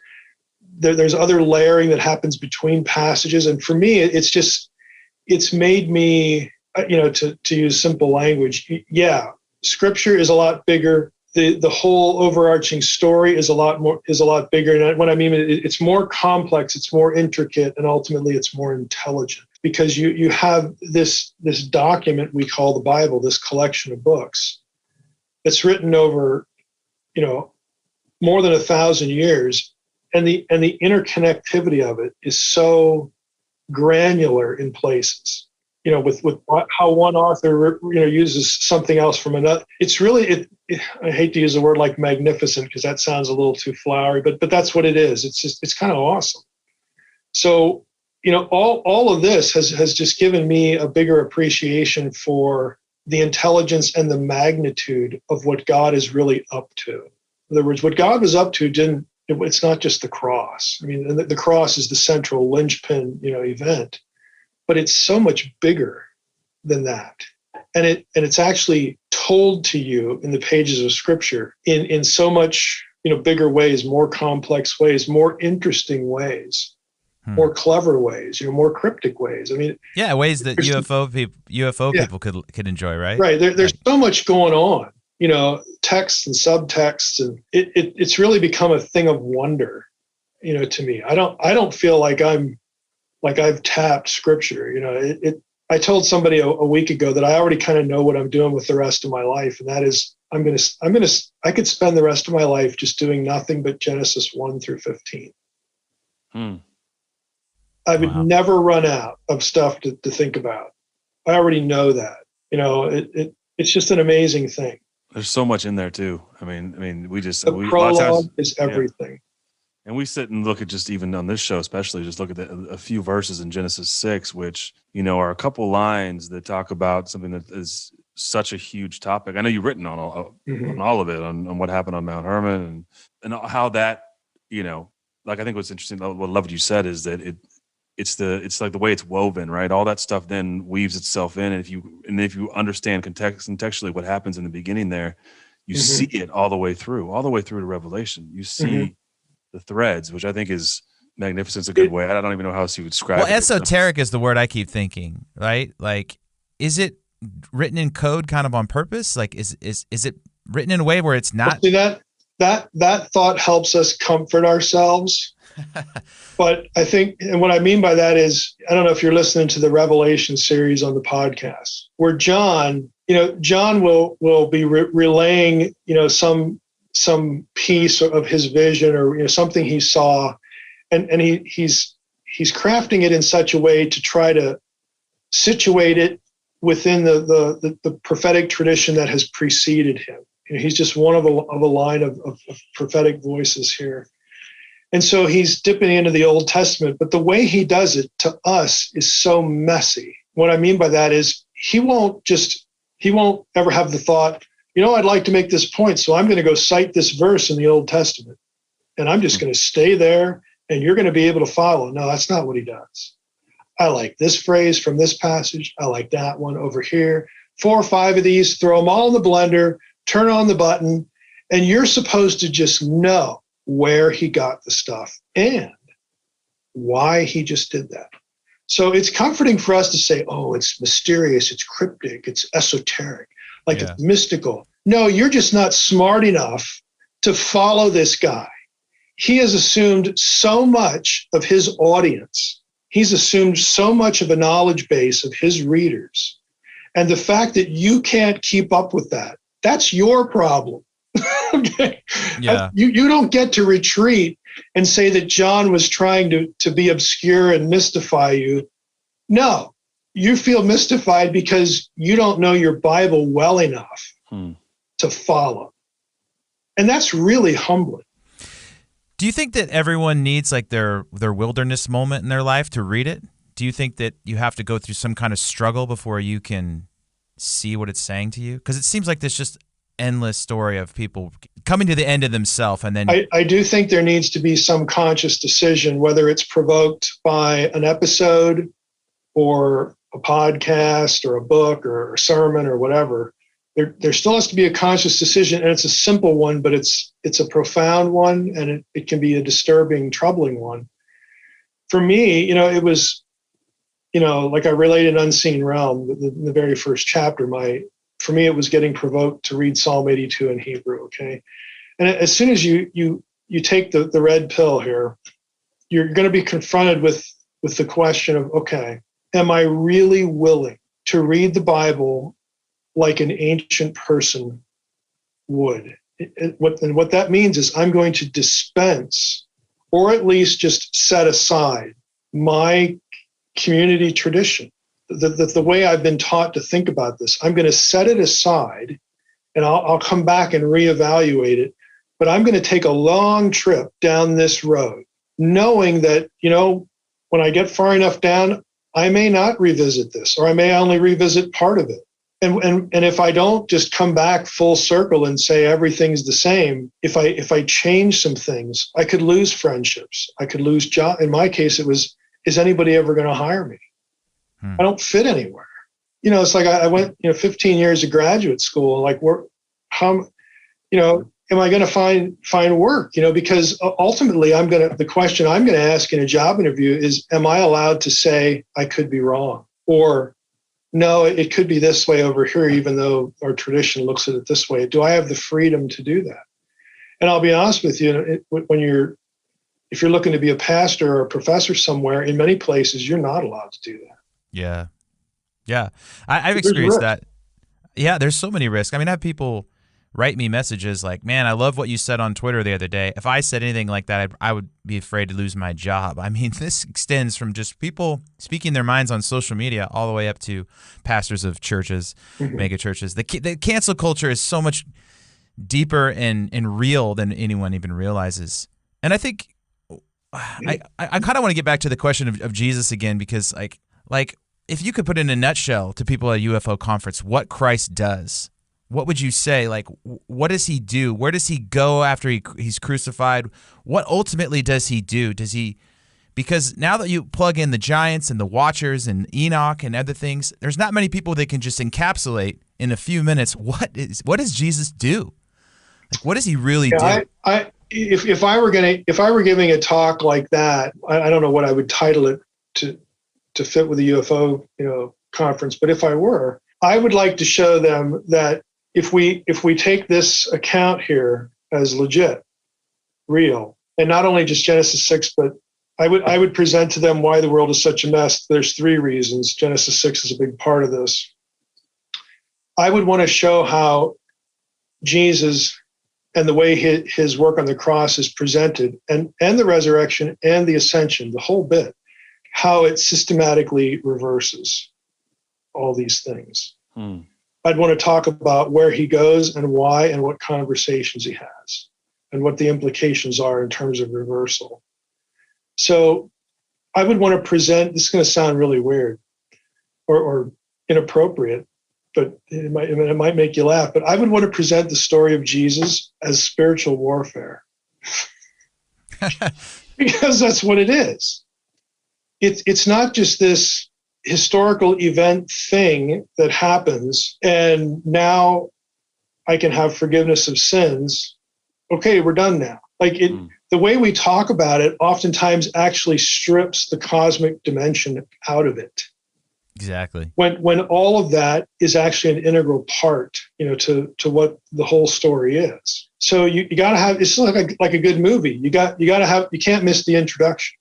other layering that happens between passages. And for me, it's made me, to use simple language. Yeah, scripture is a lot bigger. The whole overarching story is a lot bigger. And what I mean, it's more complex, it's more intricate, and ultimately it's more intelligent, because you have this document we call the Bible, this collection of books that's written over, more than 1,000 years. And the interconnectivity of it is so granular in places, with how one author, uses something else from another. It's really, I hate to use a word like magnificent because that sounds a little too flowery, but that's what it is. It's kind of awesome. So, all of this has just given me a bigger appreciation for the intelligence and the magnitude of what God is really up to. In other words, what God was up to it's not just the cross. I mean, the cross is the central linchpin, event. but it's so much bigger than that. And it's actually told to you in the pages of Scripture in so much, bigger ways, more complex ways, more interesting ways, more clever ways, more cryptic ways. I mean, yeah, ways that UFO people could enjoy, right? Right. There's so much going on, texts and subtexts, and it's really become a thing of wonder, to me. I don't feel like I've tapped Scripture. I told somebody a week ago that I already kind of know what I'm doing with the rest of my life, and that is I could spend the rest of my life just doing nothing but Genesis 1 through 15. I would never run out of stuff to think about. I already know that. It's just an amazing thing. There's so much in there too. I mean, the prologue is everything. Yeah. And we sit and look at, just even on this show, especially just look at a few verses in Genesis 6, which, are a couple lines that talk about something that is such a huge topic. I know you've written on all of it, on what happened on Mount Hermon and how that, like, I think what's interesting, what I love what you said is that it's like the way it's woven, right? All that stuff then weaves itself in. And if you understand contextually what happens in the beginning there, you see it all the way through to Revelation. You see the threads, which I think is magnificent. It's a good way. I don't even know how else you would describe it. Well, esoteric is the word I keep thinking, right? Like, is it written in code kind of on purpose? Like, is it written in a way where it's not? See, that thought helps us comfort ourselves. But I think, and what I mean by that is, I don't know if you're listening to the Revelation series on the podcast, where John will be relaying, some piece of his vision or something he saw, and he's crafting it in such a way to try to situate it within the prophetic tradition that has preceded him. He's just one of a line of prophetic voices here. And so he's dipping into the Old Testament, but the way he does it to us is so messy. What I mean by that is he won't ever have the thought, I'd like to make this point, so I'm going to go cite this verse in the Old Testament, and I'm just going to stay there, and you're going to be able to follow. No, that's not what he does. I like this phrase from this passage. I like that one over here. 4 or 5 of these, throw them all in the blender, turn on the button, and you're supposed to just know where he got the stuff and why he just did that. So it's comforting for us to say, oh, it's mysterious, it's cryptic, it's esoteric, it's mystical. No, you're just not smart enough to follow this guy. He has assumed so much of his audience. He's assumed so much of a knowledge base of his readers. And the fact that you can't keep up with that, that's your problem. Okay. Yeah. You don't get to retreat and say that John was trying to be obscure and mystify you. No, you feel mystified because you don't know your Bible well enough to follow. And that's really humbling. Do you think that everyone needs like their wilderness moment in their life to read it? Do you think that you have to go through some kind of struggle before you can see what it's saying to you? Because it seems like there's just endless story of people coming to the end of themselves, and then I do think there needs to be some conscious decision, whether it's provoked by an episode or a podcast or a book or a sermon or whatever. There still has to be a conscious decision, and it's a simple one, but it's a profound one, and it can be a disturbing, troubling one. For me, it was, like I related Unseen Realm, the very first chapter. For me, it was getting provoked to read Psalm 82 in Hebrew. Okay, and as soon as you take the red pill here, you're going to be confronted with the question of, okay, am I really willing to read the Bible like an ancient person would? And what that means is I'm going to dispense, or at least just set aside, my community tradition. The way I've been taught to think about this, I'm going to set it aside, and I'll come back and reevaluate it. But I'm going to take a long trip down this road, knowing that, when I get far enough down, I may not revisit this, or I may only revisit part of it. And if I don't just come back full circle and say everything's the same, if I change some things, I could lose friendships. I could lose job. In my case, it was, is anybody ever going to hire me? I don't fit anywhere. It's like I went, 15 years of graduate school. Like, am I going to find work? Because ultimately the question I'm going to ask in a job interview is, am I allowed to say I could be wrong? Or no, it could be this way over here, even though our tradition looks at it this way. Do I have the freedom to do that? And I'll be honest with you, if you're looking to be a pastor or a professor somewhere, in many places, you're not allowed to do that. Yeah. Yeah. I've experienced that. Yeah, there's so many risks. I mean, I have people write me messages like, man, I love what you said on Twitter the other day. If I said anything like that, I would be afraid to lose my job. I mean, this extends from just people speaking their minds on social media all the way up to pastors of churches, mega churches. The cancel culture is so much deeper and real than anyone even realizes. And I think I kind of want to get back to the question of Jesus again, because like if you could put in a nutshell to people at a UFO conference what Christ does, what would you say? Like, what does he do? Where does he go after he's crucified? What ultimately does he do? Because now that you plug in the giants and the watchers and Enoch and other things, there's not many people that can just encapsulate in a few minutes what does Jesus do? Like, what does he really do? If I were giving a talk like that, I don't know what I would title it to fit with the UFO conference, but if I were, I would like to show them that if we take this account here as legit, real, and not only just Genesis 6, but I would present to them why the world is such a mess. There's 3 reasons. Genesis 6 is a big part of this. I would want to show how Jesus and the way his work on the cross is presented, and the resurrection and the ascension, the whole bit, how it systematically reverses all these things. I'd want to talk about where he goes and why and what conversations he has and what the implications are in terms of reversal. So I would want to present, this is going to sound really weird or inappropriate, but it might make you laugh, but I would want to present the story of Jesus as spiritual warfare. Because that's what it is. It's not just this historical event thing that happens and now I can have forgiveness of sins. Okay, we're done now. Like the way we talk about it oftentimes actually strips the cosmic dimension out of it. Exactly. When all of that is actually an integral part, to what the whole story is. So you got to have, it's like a good movie. You can't miss the introduction.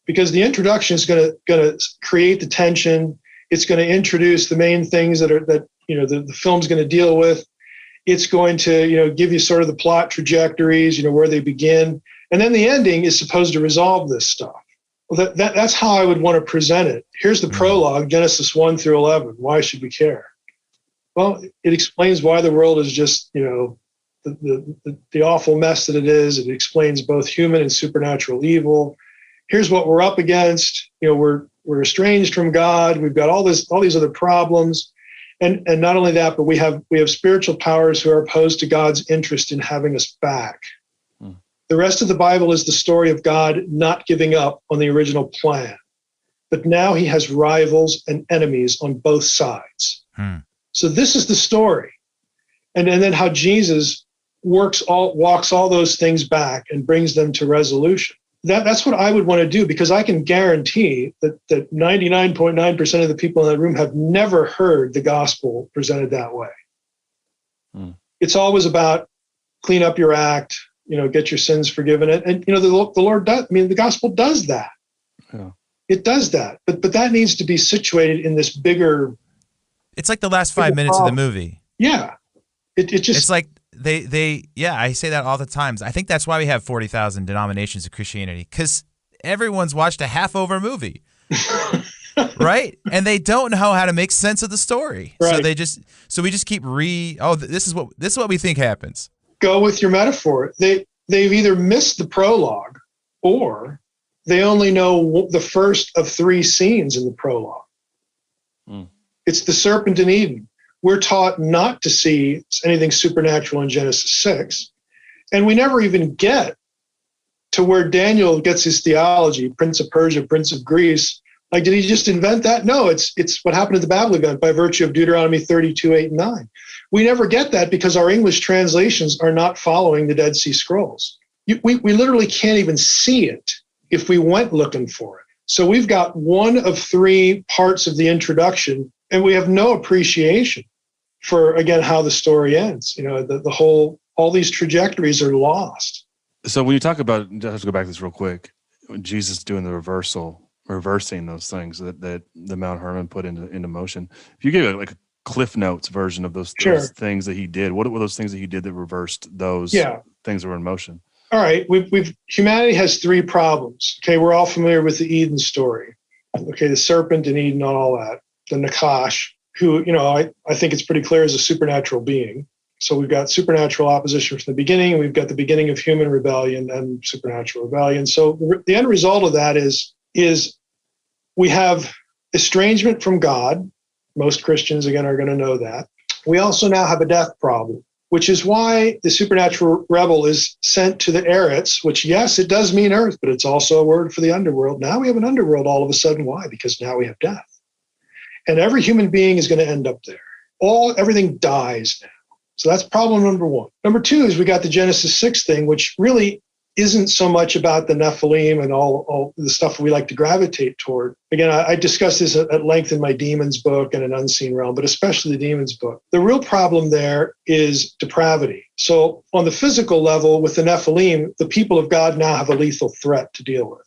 Because the introduction is going to create the tension. It's going to introduce the main things that the film's going to deal with. It's going to give you sort of the plot trajectories, where they begin, and then the ending is supposed to resolve this stuff. Well, that's how I would want to present it. Here's the prologue, Genesis 1 through 11. Why should we care? Well, it explains why the world is just the awful mess that it is. It explains both human and supernatural evil. Here's what we're up against. We're estranged from God. We've got all these other problems, and not only that, but we have spiritual powers who are opposed to God's interest in having us back. The rest of the Bible is the story of God not giving up on the original plan, but now he has rivals and enemies on both sides. So this is the story, and then how Jesus walks all those things back and brings them to resolution. That's what I would want to do, because I can guarantee that 99.9% of the people in that room have never heard the gospel presented that way. It's always about clean up your act, get your sins forgiven. And the Lord does, the gospel does that. Yeah. It does that. But that needs to be situated in this bigger. It's like the last 5 minutes of the movie. Yeah. It's like, I say that all the times. I think that's why we have 40,000 denominations of Christianity, because everyone's watched a half-over movie, right? And they don't know how to make sense of the story. Right. So we just keep this is what we think happens. Go with your metaphor. They've either missed the prologue, or they only know the first of 3 scenes in the prologue. It's the serpent in Eden. We're taught not to see anything supernatural in Genesis 6. And we never even get to where Daniel gets his theology, Prince of Persia, Prince of Greece, Like, did he just invent that? No, it's what happened at the Babel event by virtue of Deuteronomy 32, 8, and 9. We never get that because our English translations are not following the Dead Sea Scrolls. We literally can't even see it if we went looking for it. So we've got one of three parts of the introduction, and we have no appreciation for, again, how the story ends. The whole, all these trajectories are lost. So when you talk about, just to go back to this real quick, when Jesus doing the reversing those things that the Mount Hermon put into motion, if you give like a Cliff Notes version of those things that he did, what were those things that he did that reversed those things that were in motion? All right, humanity has three problems. Okay, we're all familiar with the Eden story. Okay, the serpent in Eden and all that. The Nakash, who, I think it's pretty clear is a supernatural being. So we've got supernatural opposition from the beginning. We've got the beginning of human rebellion and supernatural rebellion. So the end result of that is we have estrangement from God. Most Christians, again, are going to know that. We also now have a death problem, which is why the supernatural rebel is sent to the Eretz, which, yes, it does mean earth, but it's also a word for the underworld. Now we have an underworld all of a sudden. Why? Because now we have death. And every human being is going to end up there. Everything dies now. So that's problem number one. Number two is we got the Genesis 6 thing, which really isn't so much about the Nephilim and all the stuff we like to gravitate toward. Again, I discussed this at length in my Demons book and an Unseen Realm, but especially the Demons book. The real problem there is depravity. So on the physical level with the Nephilim, the people of God now have a lethal threat to deal with.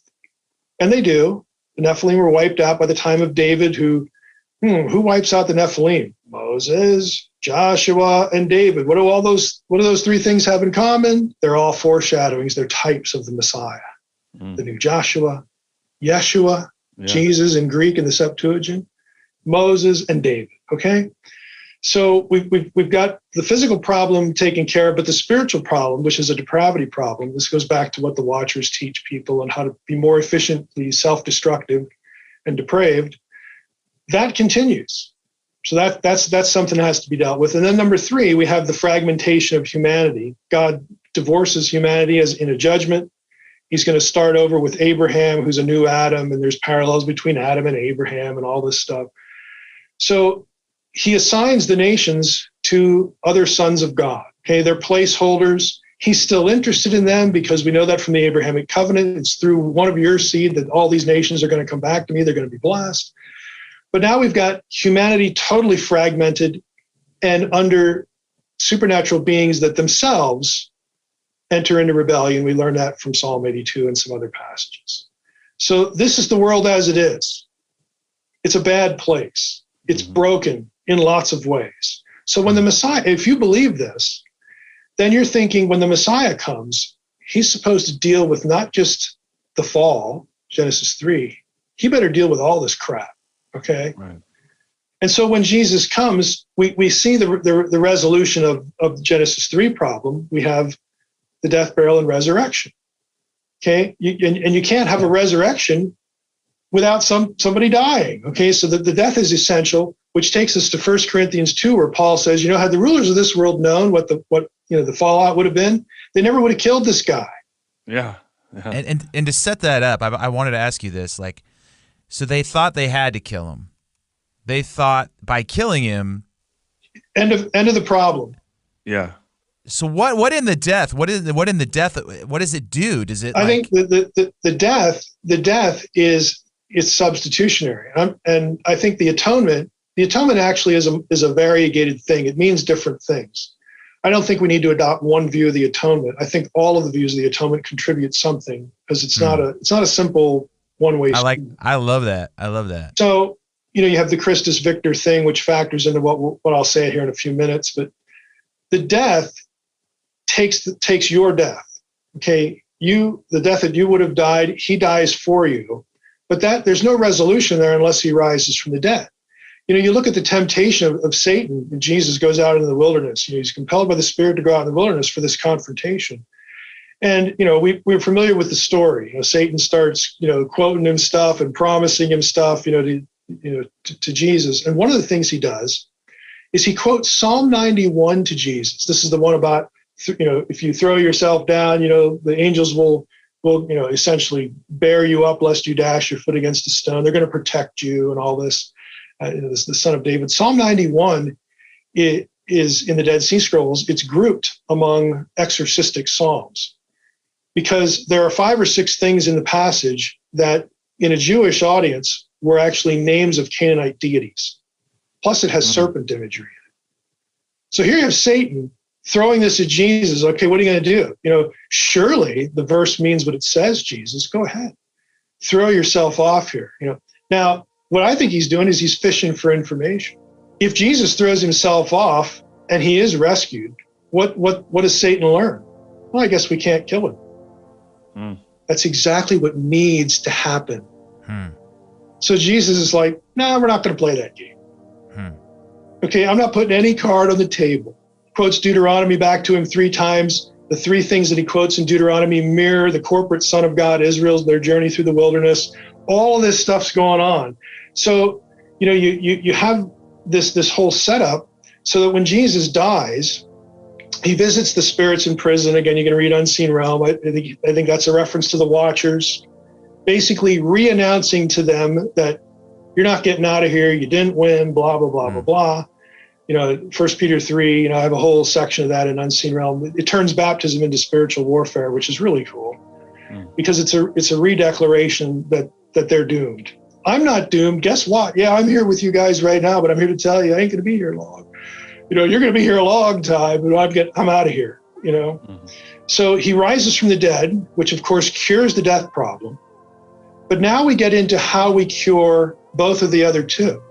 And they do. The Nephilim were wiped out by the time of David, who wipes out the Nephilim? Moses, Joshua, and David. What do those three things have in common? They're all foreshadowings. They're types of the Messiah. The new Joshua, Yeshua, Jesus in Greek in the Septuagint, Moses, and David. Okay? So we've got the physical problem taken care of, but the spiritual problem, which is a depravity problem, this goes back to what the Watchers teach people on how to be more efficiently self-destructive and depraved, that continues. So that's something that has to be dealt with. And then number three, we have the fragmentation of humanity. God divorces humanity as in a judgment. He's going to start over with Abraham, who's a new Adam, and there's parallels between Adam and Abraham and all this stuff. So he assigns the nations to other sons of God. Okay, they're placeholders. He's still interested in them because we know that from the Abrahamic covenant. It's through one of your seed that all these nations are going to come back to me. They're going to be blessed. But now we've got humanity totally fragmented and under supernatural beings that themselves enter into rebellion. We learn that from Psalm 82 and some other passages. So this is the world as it is. It's a bad place. It's broken in lots of ways. So when the Messiah, if you believe this, then you're thinking when the Messiah comes, he's supposed to deal with not just the fall, Genesis 3, he better deal with all this crap. Okay. Right. And so when Jesus comes, we see the resolution of the Genesis 3 problem. We have the death, burial, and resurrection. Okay. And you can't have a resurrection without somebody dying. Okay. So the death is essential, which takes us to 1 Corinthians 2, where Paul says, had the rulers of this world known what the fallout would have been, they never would have killed this guy. Yeah. And to set that up, I wanted to ask you this, so they thought they had to kill him. They thought by killing him, end of the problem. Yeah. So what in the death? What in the death? What does it do? Does it? I think the death is substitutionary, and I think the atonement actually is a variegated thing. It means different things. I don't think we need to adopt one view of the atonement. I think all of the views of the atonement contribute something because it's not a simple one-way street. I love that. So, you have the Christus Victor thing, which factors into what I'll say here in a few minutes. But the death takes your death. Okay, the death that you would have died, he dies for you. But there's no resolution there unless he rises from the dead. You look at the temptation of Satan. And Jesus goes out into the wilderness. He's compelled by the Spirit to go out in the wilderness for this confrontation. And, we're familiar with the story. Satan starts, quoting him stuff and promising him stuff, to Jesus. And one of the things he does is he quotes Psalm 91 to Jesus. This is the one about, if you throw yourself down, the angels will will, essentially bear you up lest you dash your foot against a stone. They're going to protect you and all this. This the Son of David. Psalm 91 is in the Dead Sea Scrolls. It's grouped among exorcistic psalms because there are 5 or 6 things in the passage that in a Jewish audience were actually names of Canaanite deities. Plus it has serpent imagery in it. So here you have Satan throwing this at Jesus. Okay, what are you going to do? Surely the verse means what it says, Jesus. Go ahead. Throw yourself off here. Now, what I think he's doing is he's fishing for information. If Jesus throws himself off and he is rescued, what does Satan learn? Well, I guess we can't kill him. That's exactly what needs to happen. So Jesus is like, no, we're not going to play that game. Okay, I'm not putting any card on the table. Quotes Deuteronomy back to him 3 times. The 3 things that he quotes in Deuteronomy mirror the corporate Son of God, Israel's, their journey through the wilderness. All of this stuff's going on. So, you have this whole setup so that when Jesus dies, he visits the spirits in prison. Again, you're going to read Unseen Realm. I think that's a reference to the Watchers, basically re-announcing to them that you're not getting out of here. You didn't win, blah, blah, blah, blah, blah. 1 Peter 3, I have a whole section of that in Unseen Realm. It turns baptism into spiritual warfare, which is really cool because it's a redeclaration that they're doomed. I'm not doomed. Guess what? Yeah, I'm here with you guys right now, but I'm here to tell you I ain't going to be here long. You're going to be here a long time, but I'm out of here, So he rises from the dead, which of course cures the death problem. But now we get into how we cure both of the other 2.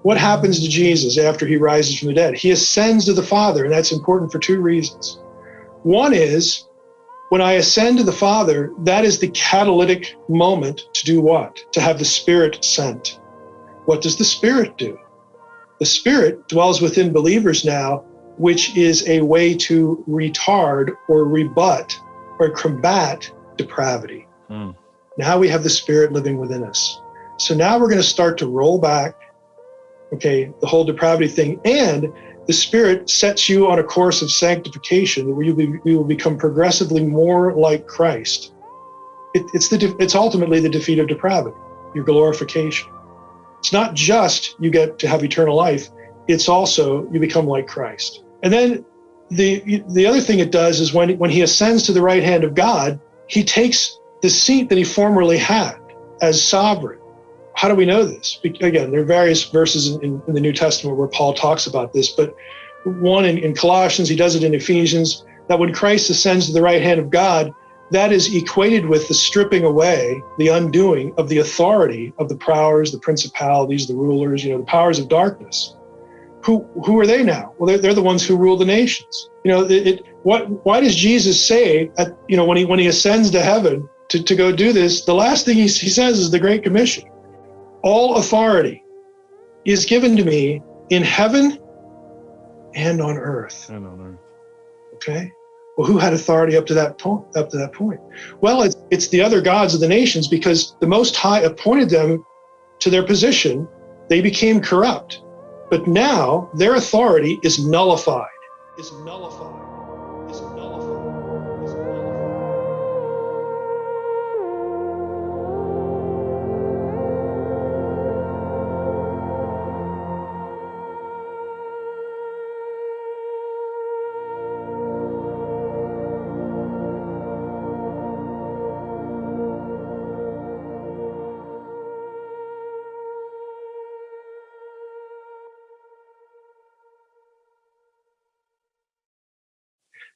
What happens to Jesus after he rises from the dead? He ascends to the Father, and that's important for 2 reasons. One is, when I ascend to the Father, that is the catalytic moment to do what? To have the Spirit sent. What does the Spirit do? The Spirit dwells within believers now, which is a way to retard or rebut or combat depravity. Now we have the Spirit living within us. So now we're going to start to roll back, the whole depravity thing, and the Spirit sets you on a course of sanctification where you will become progressively more like Christ. It's ultimately the defeat of depravity, your glorification. It's not just you get to have eternal life, it's also you become like Christ. And then the other thing it does is when he ascends to the right hand of God, he takes the seat that he formerly had as sovereign. How do we know this? Again, there are various verses in the New Testament where Paul talks about this, but one in Colossians, he does it in Ephesians, that when Christ ascends to the right hand of God, that is equated with the stripping away, the undoing of the authority of the powers, the principalities, the rulers, the powers of darkness. Who are they now? Well, they're the ones who rule the nations. Why does Jesus say, when he ascends to heaven to go do this, the last thing he says is the Great Commission. All authority is given to me in heaven and on earth. Okay? Well, who had authority up to that point? Well, it's the other gods of the nations, because the Most High appointed them to their position. They became corrupt. But now their authority is nullified.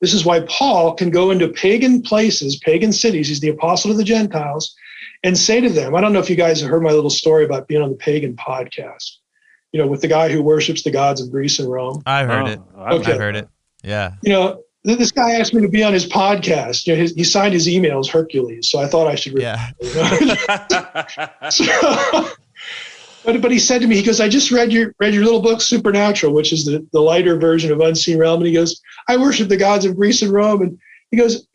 This is why Paul can go into pagan places, pagan cities. He's the apostle of the Gentiles, and say to them, I don't know if you guys have heard my little story about being on the pagan podcast, with the guy who worships the gods of Greece and Rome. I've heard it. Okay. I've heard it. Yeah. This guy asked me to be on his podcast. He signed his emails Hercules, so I thought I should read it. But he said to me, he goes, I just read your little book, Supernatural, which is the lighter version of Unseen Realm. And he goes, I worship the gods of Greece and Rome. And he goes,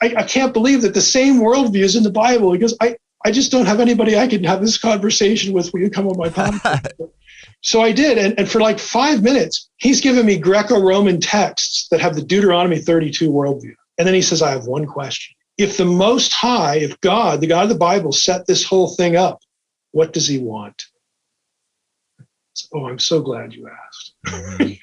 I can't believe that the same worldview is in the Bible. He goes, I just don't have anybody I can have this conversation with when you come on my podcast. So I did. And for like 5 minutes, he's given me Greco-Roman texts that have the Deuteronomy 32 worldview. And then he says, I have one question. if the Most High, if God, the God of the Bible, set this whole thing up, what does he want? Oh, I'm so glad you asked.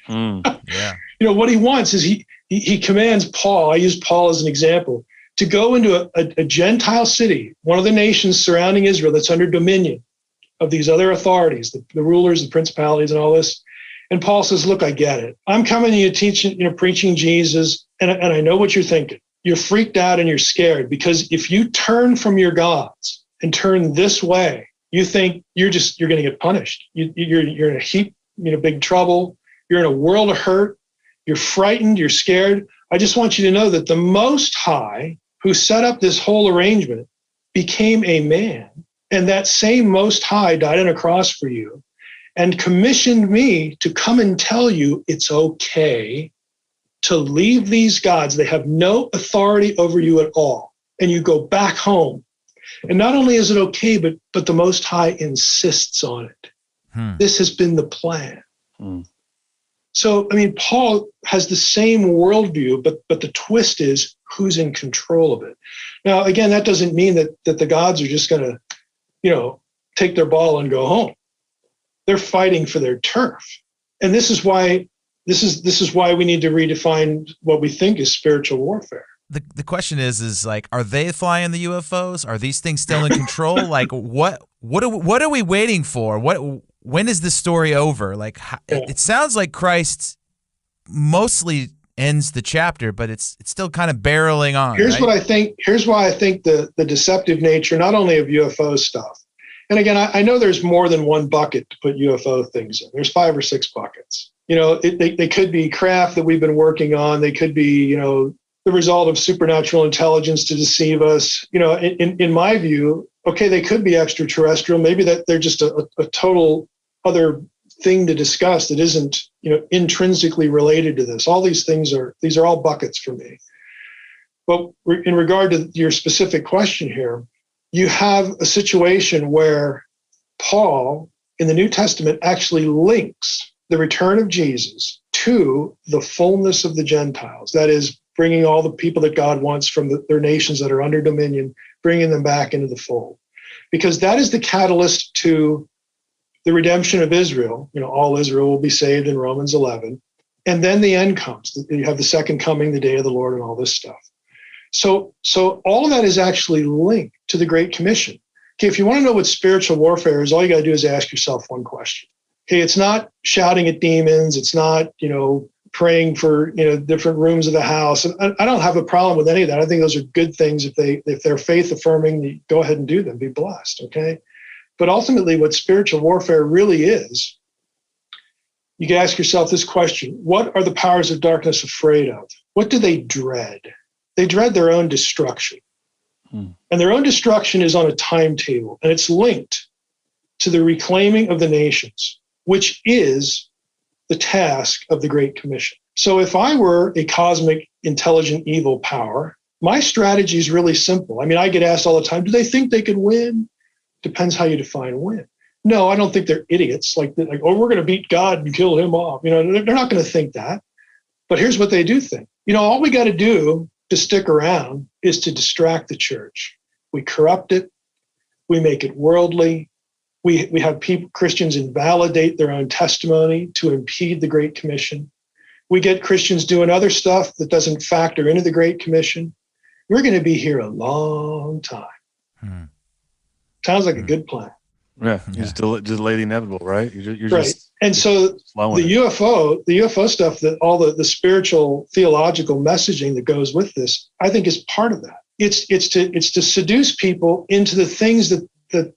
Yeah. You know, what he wants is he commands Paul, I use Paul as an example, to go into a Gentile city, one of the nations surrounding Israel that's under dominion of these other authorities, the rulers, the principalities, and all this. And Paul says, look, I get it. I'm coming to you teaching, preaching Jesus, and I know what you're thinking. You're freaked out and you're scared because if you turn from your gods and turn this way, you think you're going to get punished. You're in a heap, big trouble. You're in a world of hurt. You're frightened. You're scared. I just want you to know that the Most High, who set up this whole arrangement, became a man. And that same Most High died on a cross for you and commissioned me to come and tell you it's okay to leave these gods. They have no authority over you at all. And you go back home. And not only is it okay, but the Most High insists on it. This has been the plan. So, Paul has the same worldview, but the twist is who's in control of it. Now, again, that doesn't mean that the gods are just going to, take their ball and go home. They're fighting for their turf. And this is why we need to redefine what we think is spiritual warfare. The question is like, are they flying the UFOs? Are these things still in control? Like, what are we waiting for? When is this story over? Like, it sounds like Christ mostly ends the chapter, but it's still kind of barreling on. Here's right? what I think. Here's why I think the deceptive nature, not only of UFO stuff, and again, I know there's more than one bucket to put UFO things in. There's 5 or 6 buckets. They could be craft that we've been working on. They could be, the result of supernatural intelligence to deceive us. In my view, okay, they could be extraterrestrial. Maybe that they're just a total other thing to discuss that isn't, intrinsically related to this. All these things these are all buckets for me. But in regard to your specific question here, you have a situation where Paul in the New Testament actually links the return of Jesus to the fullness of the Gentiles. That is, bringing all the people that God wants from their nations that are under dominion, bringing them back into the fold. Because that is the catalyst to the redemption of Israel. All Israel will be saved in Romans 11. And then the end comes. You have the second coming, the day of the Lord, and all this stuff. So all of that is actually linked to the Great Commission. Okay, if you want to know what spiritual warfare is, all you got to do is ask yourself one question. Okay, it's not shouting at demons. It's not, praying for, different rooms of the house. And I don't have a problem with any of that. I think those are good things. If they're faith affirming, go ahead and do them. Be blessed. Okay. But ultimately, what spiritual warfare really is, you can ask yourself this question: what are the powers of darkness afraid of? What do they dread? They dread their own destruction. And their own destruction is on a timetable, and it's linked to the reclaiming of the nations, which is the task of the Great Commission. So if I were a cosmic, intelligent, evil power, my strategy is really simple. I get asked all the time, do they think they could win? Depends how you define win. No, I don't think they're idiots. Like we're going to beat God and kill him off. They're not going to think that. But here's what they do think. All we got to do to stick around is to distract the church. We corrupt it. We make it worldly. We have Christians invalidate their own testimony to impede the Great Commission. We get Christians doing other stuff that doesn't factor into the Great Commission. We're going to be here a long time. Sounds like a good plan. Yeah, you just delay the inevitable, right? You're right. Just, and so the UFO stuff, that all the spiritual theological messaging that goes with this, I think is part of that. It's to seduce people into the things that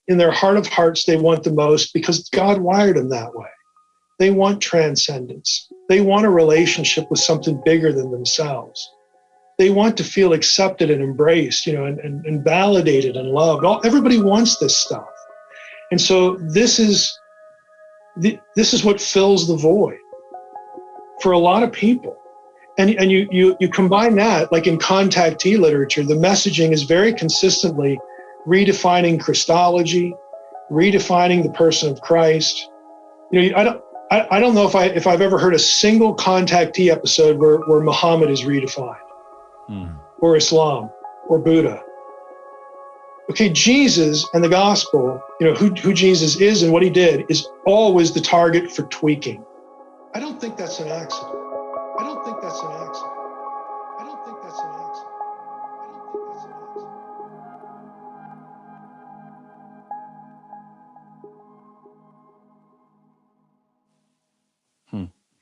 in their heart of hearts they want the most, because God wired them that way. They want transcendence. They want a relationship with something bigger than themselves. They want to feel accepted and embraced, and validated and loved. Everybody wants this stuff. And so this is what fills the void for a lot of people. And you combine that, like in contactee literature, the messaging is very consistently redefining Christology, redefining the person of Christ. I don't know if I've ever heard a single contactee episode where Muhammad is redefined or Islam. or Buddha. Okay, Jesus and the gospel, who Jesus is and what he did is always the target for tweaking. I don't think that's an accident. I don't think that's an accident. I don't think that's an accident. I don't think that's an accident.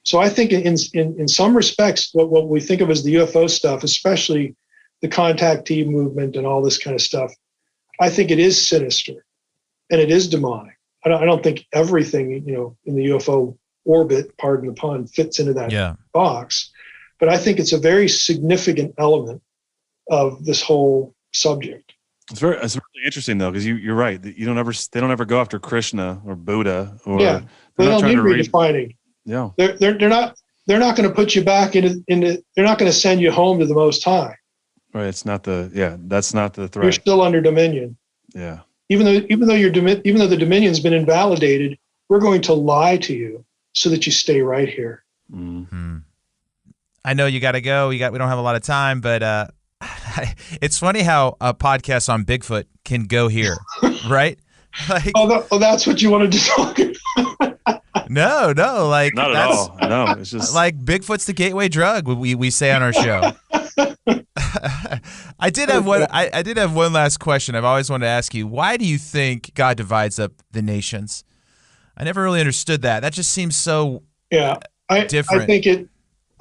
So I think in some respects, what we think of as the UFO stuff, especially the contactee movement and all this kind of stuff, I think it is sinister and it is demonic. I don't think everything, in the UFO orbit, pardon the pun, fits into that box. But I think it's a very significant element of this whole subject. It's really interesting though, because you're right. They don't ever go after Krishna or Buddha or they don't need redefining. Yeah, they're not going to put you back into. They're not going to send you home to the Most High. Right. It's not that's not the threat. You're still under dominion. Yeah. Even though the dominion's been invalidated, we're going to lie to you so that you stay right here. Mm-hmm. I know you got to go. We don't have a lot of time, but it's funny how a podcast on Bigfoot can go here, right? Like, that's what you wanted to talk about. No, like not at all. No, it's just like Bigfoot's the gateway drug. We say on our show. I did have one last question. I've always wanted to ask you. Why do you think God divides up the nations? I never really understood that. That just seems so different.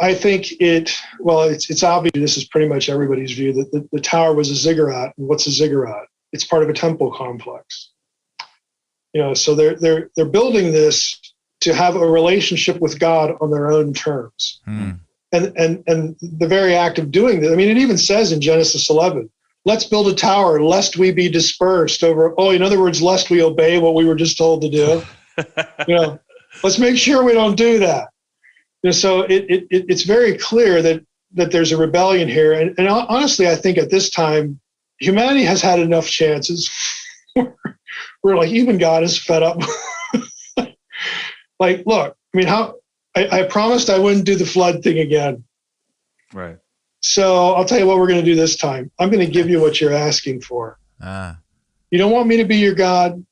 I think it. Well, it's obvious. This is pretty much everybody's view that the tower was a ziggurat. And what's a ziggurat? It's part of a temple complex. So they're building this to have a relationship with God on their own terms. And the very act of doing this, it even says in Genesis 11, let's build a tower lest we be dispersed over, in other words, lest we obey what we were just told to do. Let's make sure we don't do that. So it's very clear that there's a rebellion here. And honestly, I think at this time, humanity has had enough chances where like even God is fed up. Like, look, I promised I wouldn't do the flood thing again. Right. So I'll tell you what we're going to do this time. I'm going to give you what you're asking for. You don't want me to be your God.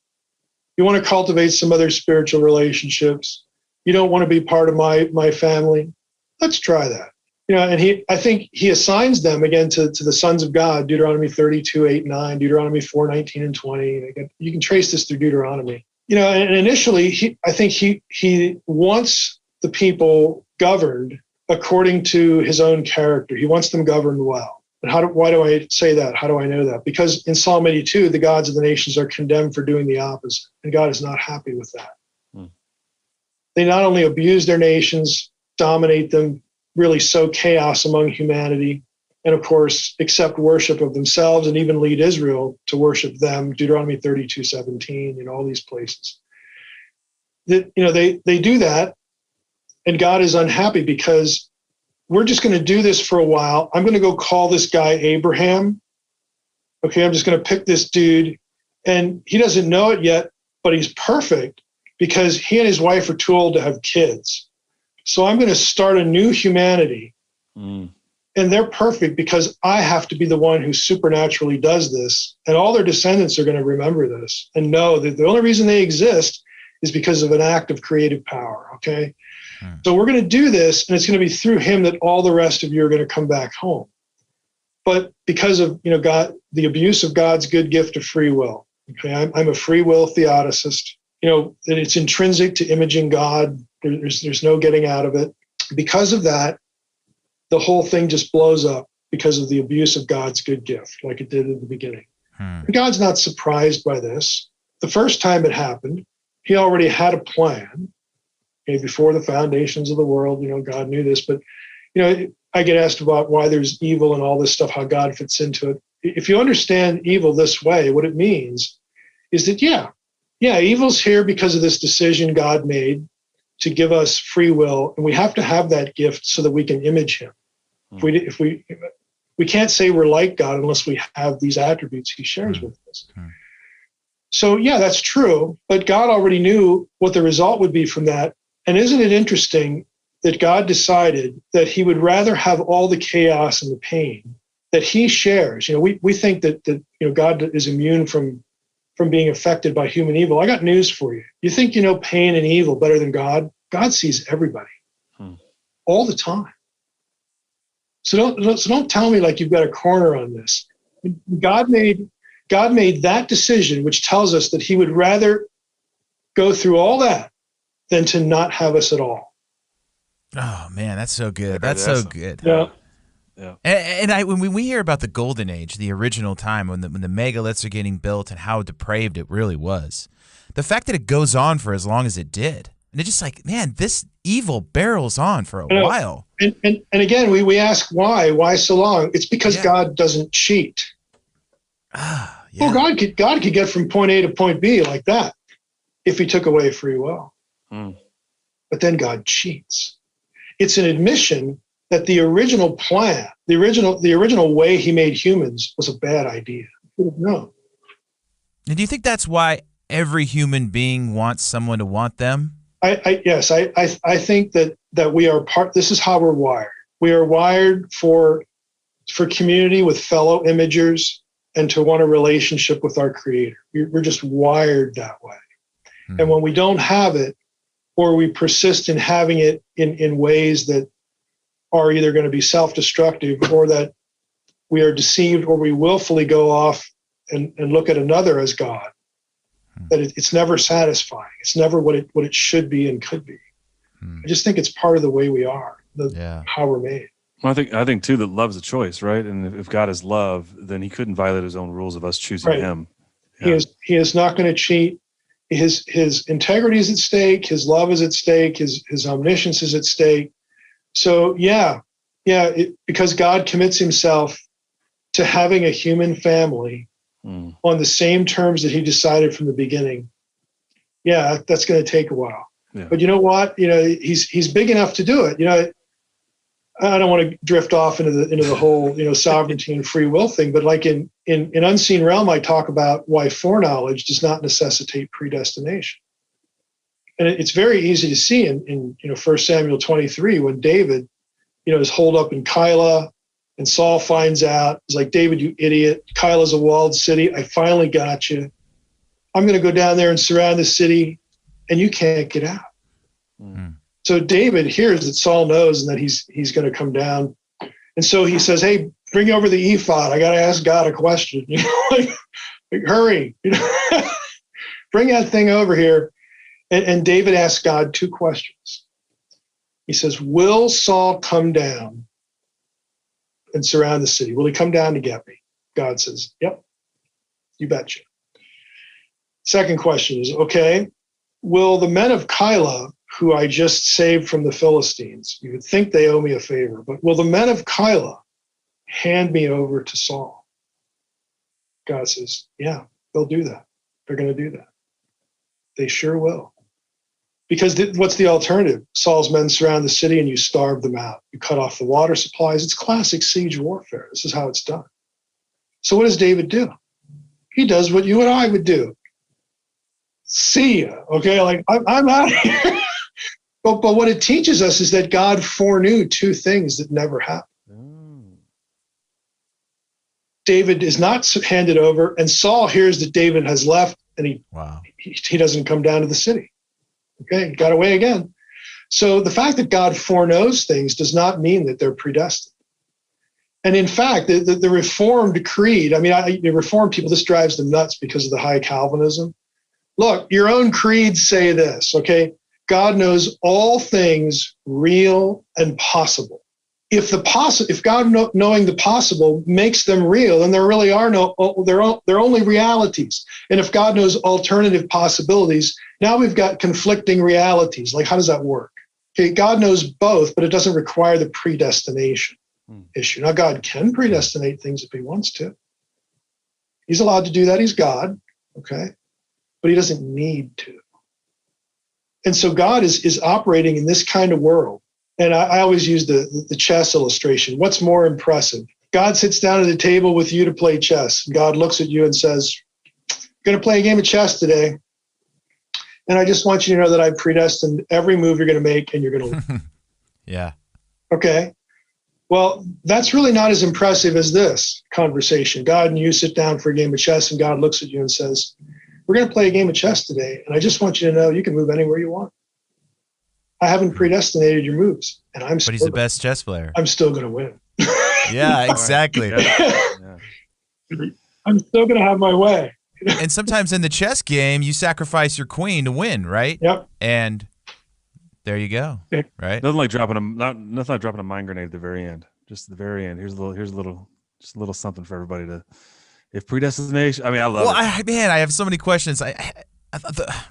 You want to cultivate some other spiritual relationships. You don't want to be part of my family. Let's try that. And I think he assigns them again to the sons of God, Deuteronomy 32, 8, 9, Deuteronomy 4, 19, and 20. You can trace this through Deuteronomy. And initially, I think he wants the people governed according to his own character. He wants them governed well. And why do I say that? How do I know that? Because in Psalm 82, the gods of the nations are condemned for doing the opposite, and God is not happy with that. They not only abuse their nations, dominate them, really sow chaos among humanity, and of course, accept worship of themselves and even lead Israel to worship them, Deuteronomy 32, 17, all these places. They do that, and God is unhappy because we're just going to do this for a while. I'm going to go call this guy Abraham. Okay, I'm just going to pick this dude, and he doesn't know it yet, but he's perfect because he and his wife are too old to have kids. So I'm going to start a new humanity. And they're perfect because I have to be the one who supernaturally does this. And all their descendants are going to remember this and know that the only reason they exist is because of an act of creative power. Okay. So we're going to do this, and it's going to be through him that all the rest of you are going to come back home. But because of, God, the abuse of God's good gift of free will. Okay. I'm a free will theodicist, that it's intrinsic to imaging God. There's no getting out of it. Because of that, the whole thing just blows up because of the abuse of God's good gift, like it did at the beginning. God's not surprised by this. The first time it happened, he already had a plan. Okay, before the foundations of the world, God knew this. But, I get asked about why there's evil and all this stuff, how God fits into it. If you understand evil this way, what it means is that, evil's here because of this decision God made to give us free will, and we have to have that gift so that we can image him. If we can't say we're like God unless we have these attributes he shares with us. So that's true, but God already knew what the result would be from that. And isn't it interesting that God decided that he would rather have all the chaos and the pain that he shares. We think that God is immune from being affected by human evil. I got news for you. You think you know pain and evil better than God? God sees everybody all the time. So don't tell me like you've got a corner on this. God made that decision, which tells us that he would rather go through all that than to not have us at all. Oh man, that's so good. That's so good. Yeah. Yeah. And when we hear about the golden age, the original time when the megaliths are getting built and how depraved it really was, the fact that it goes on for as long as it did, and it's just like, man, this evil barrels on for a while. And again, we ask why so long? It's because God doesn't cheat. Well, God could get from point A to point B like that if he took away free will. But then God cheats. It's an admission that the original plan, the original way he made humans was a bad idea. No. And do you think that's why every human being wants someone to want them? Yes, I think that we are part. This is how we're wired. We are wired for community with fellow imagers and to want a relationship with our Creator. We're just wired that way. And when we don't have it, or we persist in having it in ways that are either going to be self-destructive, or that we are deceived, or we willfully go off and look at another as God, that it's never satisfying. It's never what it should be and could be. I just think it's part of the way we are, how we're made. Well, I think too that love's a choice, right? And if God is love, then he couldn't violate his own rules of us choosing him. Yeah. He is not going to cheat. His integrity is at stake. His love is at stake. His omniscience is at stake. So because God commits himself to having a human family on the same terms that he decided from the beginning, that's going to take a while. Yeah. But you know what? He's big enough to do it. I don't want to drift off into the whole sovereignty and free will thing, but like in Unseen Realm, I talk about why foreknowledge does not necessitate predestination. And it's very easy to see in 1 Samuel 23 when David, is holed up in Keilah, and Saul finds out. He's like, David, you idiot. Keilah's a walled city. I finally got you. I'm going to go down there and surround the city, and you can't get out. So David hears that Saul knows and that he's going to come down. And so he says, hey, bring over the ephod. I got to ask God a question. Like, hurry. Bring that thing over here. And David asks God two questions. He says, will Saul come down and surround the city? Will he come down to get me? God says, yep, you betcha. Second question is, okay, will the men of Keilah, who I just saved from the Philistines, you would think they owe me a favor, but will the men of Keilah hand me over to Saul? God says, yeah, they'll do that. They're going to do that. They sure will. Because what's the alternative? Saul's men surround the city and you starve them out. You cut off the water supplies. It's classic siege warfare. This is how it's done. So what does David do? He does what you and I would do. See ya, okay? Like, I'm out of here. But what it teaches us is that God foreknew two things that never happened. David is not handed over, and Saul hears that David has left, and he doesn't come down to the city. Okay, got away again. So the fact that God foreknows things does not mean that they're predestined. And in fact, the Reformed creed, the Reformed people, this drives them nuts because of the high Calvinism. Look, your own creeds say this, okay? God knows all things real and possible. If God knowing the possible makes them real, then there really are they're only realities. And if God knows alternative possibilities, now we've got conflicting realities. Like, how does that work? Okay, God knows both, but it doesn't require the predestination issue. Now, God can predestinate things if he wants to. He's allowed to do that. He's God, okay? But he doesn't need to. And so God is operating in this kind of world. And I always use the chess illustration. What's more impressive? God sits down at a table with you to play chess. God looks at you and says, I'm going to play a game of chess today. And I just want you to know that I've predestined every move you're going to make and you're going to win. Yeah. Okay. Well, that's really not as impressive as this conversation. God and you sit down for a game of chess, and God looks at you and says, we're going to play a game of chess today, and I just want you to know you can move anywhere you want. I haven't predestinated your moves, and But he's the best chess player. I'm still going to win. Yeah, exactly. I'm still going to have my way. And sometimes in the chess game, you sacrifice your queen to win, right? Yep. And there you go. Right? Nothing like dropping a mind grenade at the very end. Just at the very end. Here's a little something for everybody to. If predestination, I mean, I love it. I have so many questions.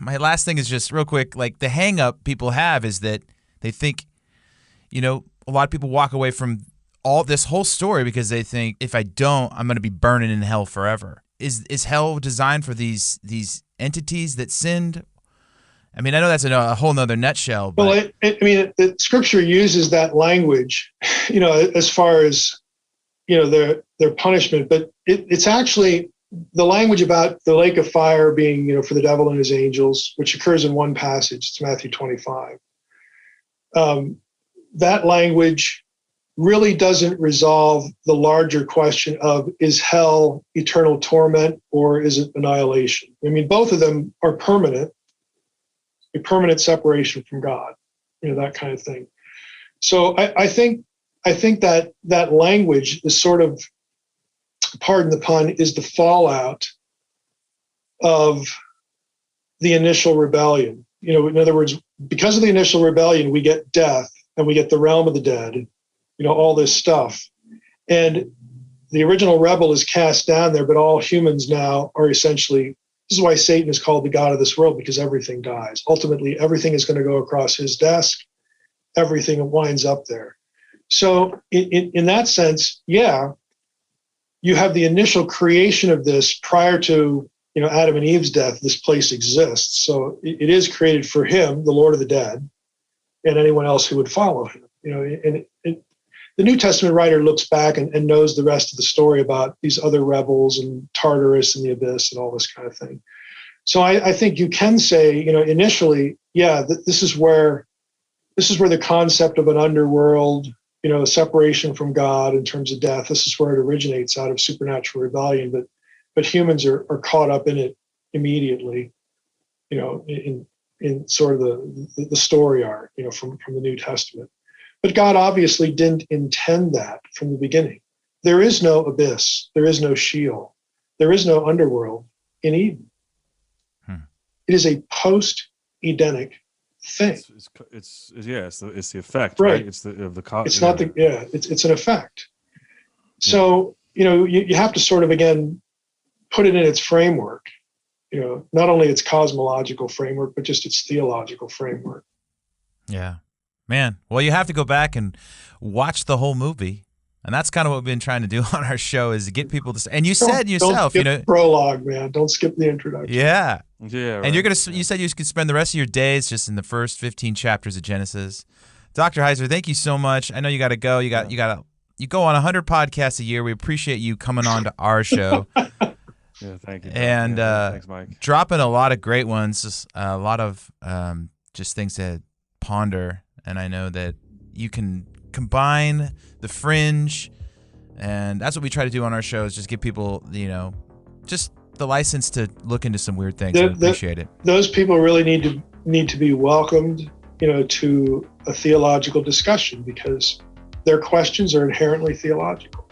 My last thing is just real quick. Like the hang up people have is that they think, a lot of people walk away from all this whole story because they think if I don't, I'm going to be burning in hell forever. Is hell designed for these entities that sinned? I mean, I know that's a whole nother nutshell. But... Well, the Scripture uses that language, as far as their punishment, but it's actually the language about the lake of fire being, for the devil and his angels, which occurs in one passage. It's Matthew 25. That language really doesn't resolve the larger question of, is hell eternal torment or is it annihilation? I mean, both of them are permanent, a permanent separation from God, that kind of thing. So I think that language is sort of, pardon the pun, is the fallout of the initial rebellion. In other words, because of the initial rebellion, we get death and we get the realm of the dead, all this stuff. And the original rebel is cast down there, but all humans now are essentially, this is why Satan is called the God of this world, because everything dies. Ultimately, everything is going to go across his desk. Everything winds up there. So in that sense, yeah, you have the initial creation of this prior to, Adam and Eve's death. This place exists. So it is created for him, the Lord of the dead, and anyone else who would follow him. The New Testament writer looks back and knows the rest of the story about these other rebels and Tartarus and the abyss and all this kind of thing. So I think you can say, initially, yeah, this is where the concept of an underworld, separation from God in terms of death, this is where it originates, out of supernatural rebellion. But humans are caught up in it immediately, in sort of the story arc, from the New Testament. But God obviously didn't intend that from the beginning. There is no abyss. There is no Sheol. There is no underworld in Eden. It is a post-Edenic thing. It's the effect, right? It's the cause. It's not it's an effect. So, you have to sort of, again, put it in its framework, not only its cosmological framework, but just its theological framework. Yeah. Man, well, you have to go back and watch the whole movie, and that's kind of what we've been trying to do on our show, is to get people to. And you said yourself, don't skip prologue, man. Don't skip the introduction. Yeah, right. And you said you could spend the rest of your days just in the first 15 chapters of Genesis. Dr. Heiser, thank you so much. I know you got to go. You go on 100 podcasts a year. We appreciate you coming on to our show. Yeah, thank you. And thanks, Mike. Dropping a lot of great ones, just a lot of just things to ponder. And I know that you can combine the fringe, and that's what we try to do on our show, is just give people, just the license to look into some weird things and appreciate it. Those people really need to be welcomed, to a theological discussion, because their questions are inherently theological.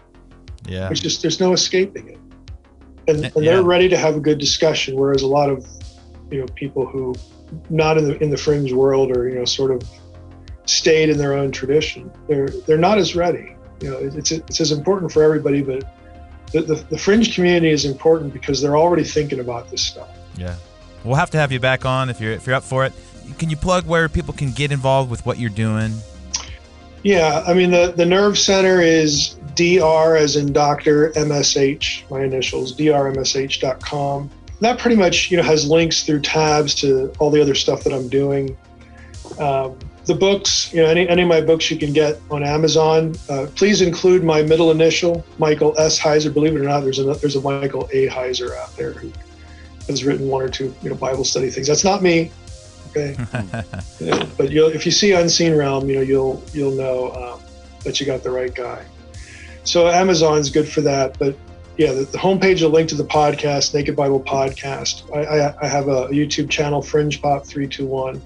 Yeah. There's no escaping it. And they're ready to have a good discussion, whereas a lot of, people who not in the fringe world, or, sort of stayed in their own tradition, they're not as ready. It's as important for everybody, but the fringe community is important because they're already thinking about this stuff. Yeah, we'll have to have you back on if you're up for it. Can you plug where people can get involved with what you're doing? Yeah, I mean, the Nerve Center is DR as in Dr. MSH, my initials, drmsh.com. That pretty much has links through tabs to all the other stuff that I'm doing. The books, any of my books you can get on Amazon. Please include my middle initial, Michael S. Heiser. Believe it or not, there's a Michael A. Heiser out there who has written one or two Bible study things. That's not me, okay? But if you see Unseen Realm, you'll know that you got the right guy. So Amazon's good for that. But yeah, the homepage will link to the podcast, Naked Bible Podcast. I have a YouTube channel, Fringe Pop 321,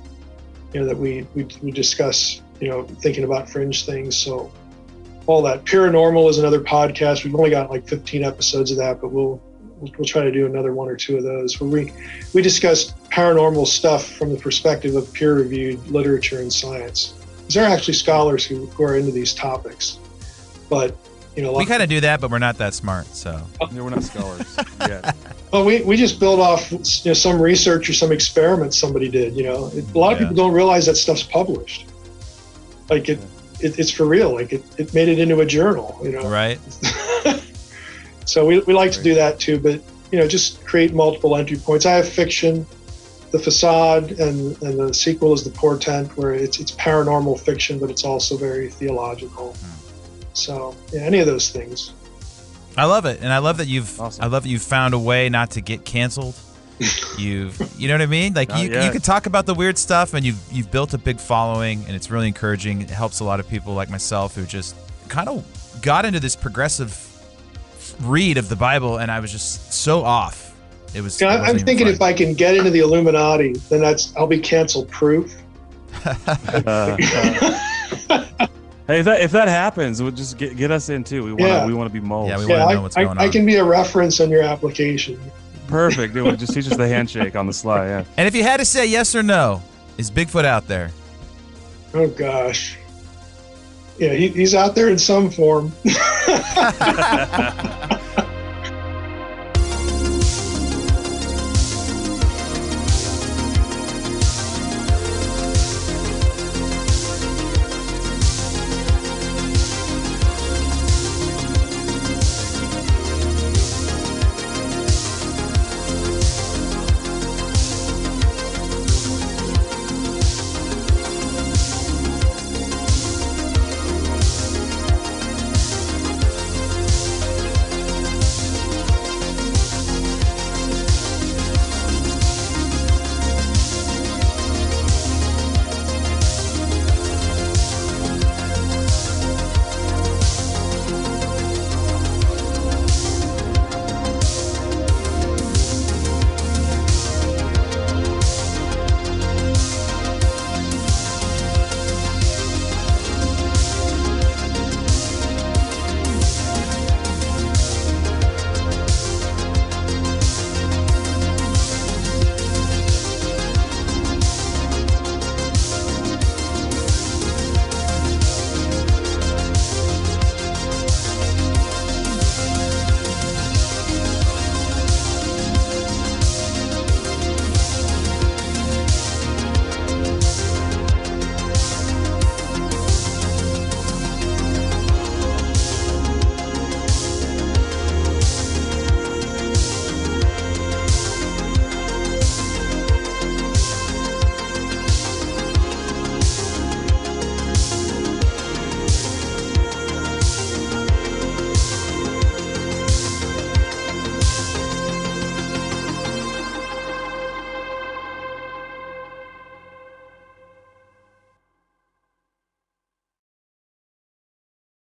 that we discuss, thinking about fringe things. So all that. Paranormal is another podcast. We've only got like 15 episodes of that, but we'll try to do another 1 or 2 of those where we discuss paranormal stuff from the perspective of peer-reviewed literature and science. Because there are actually scholars who are into these topics, but we kind of do that, but we're not that smart. So we're not scholars yet. Well, we just build off some research or some experiments somebody did. A lot of people don't realize that stuff's published. Like it's for real. Like it made it into a journal. Right. So we like to do that too, but just create multiple entry points. I have fiction, the facade, and the sequel is the portent, where it's paranormal fiction, but it's also very theological. So any of those things. I love it, and I love that you've Awesome. I love that you've found a way not to get canceled. You know what I mean? Like you can talk about the weird stuff, and you've built a big following, and it's really encouraging. It helps a lot of people like myself who just kind of got into this progressive read of the Bible, and I was just so off. It was. I'm thinking if I can get into the Illuminati, then I'll be cancel proof. Hey, if that happens, we'll just get us in too. We want to be moles. Yeah, we want to know what's going on. I can be a reference on your application. Perfect. It would just teach us the handshake on the sly. Yeah. And if you had to say yes or no, is Bigfoot out there? Oh gosh. Yeah, he's out there in some form.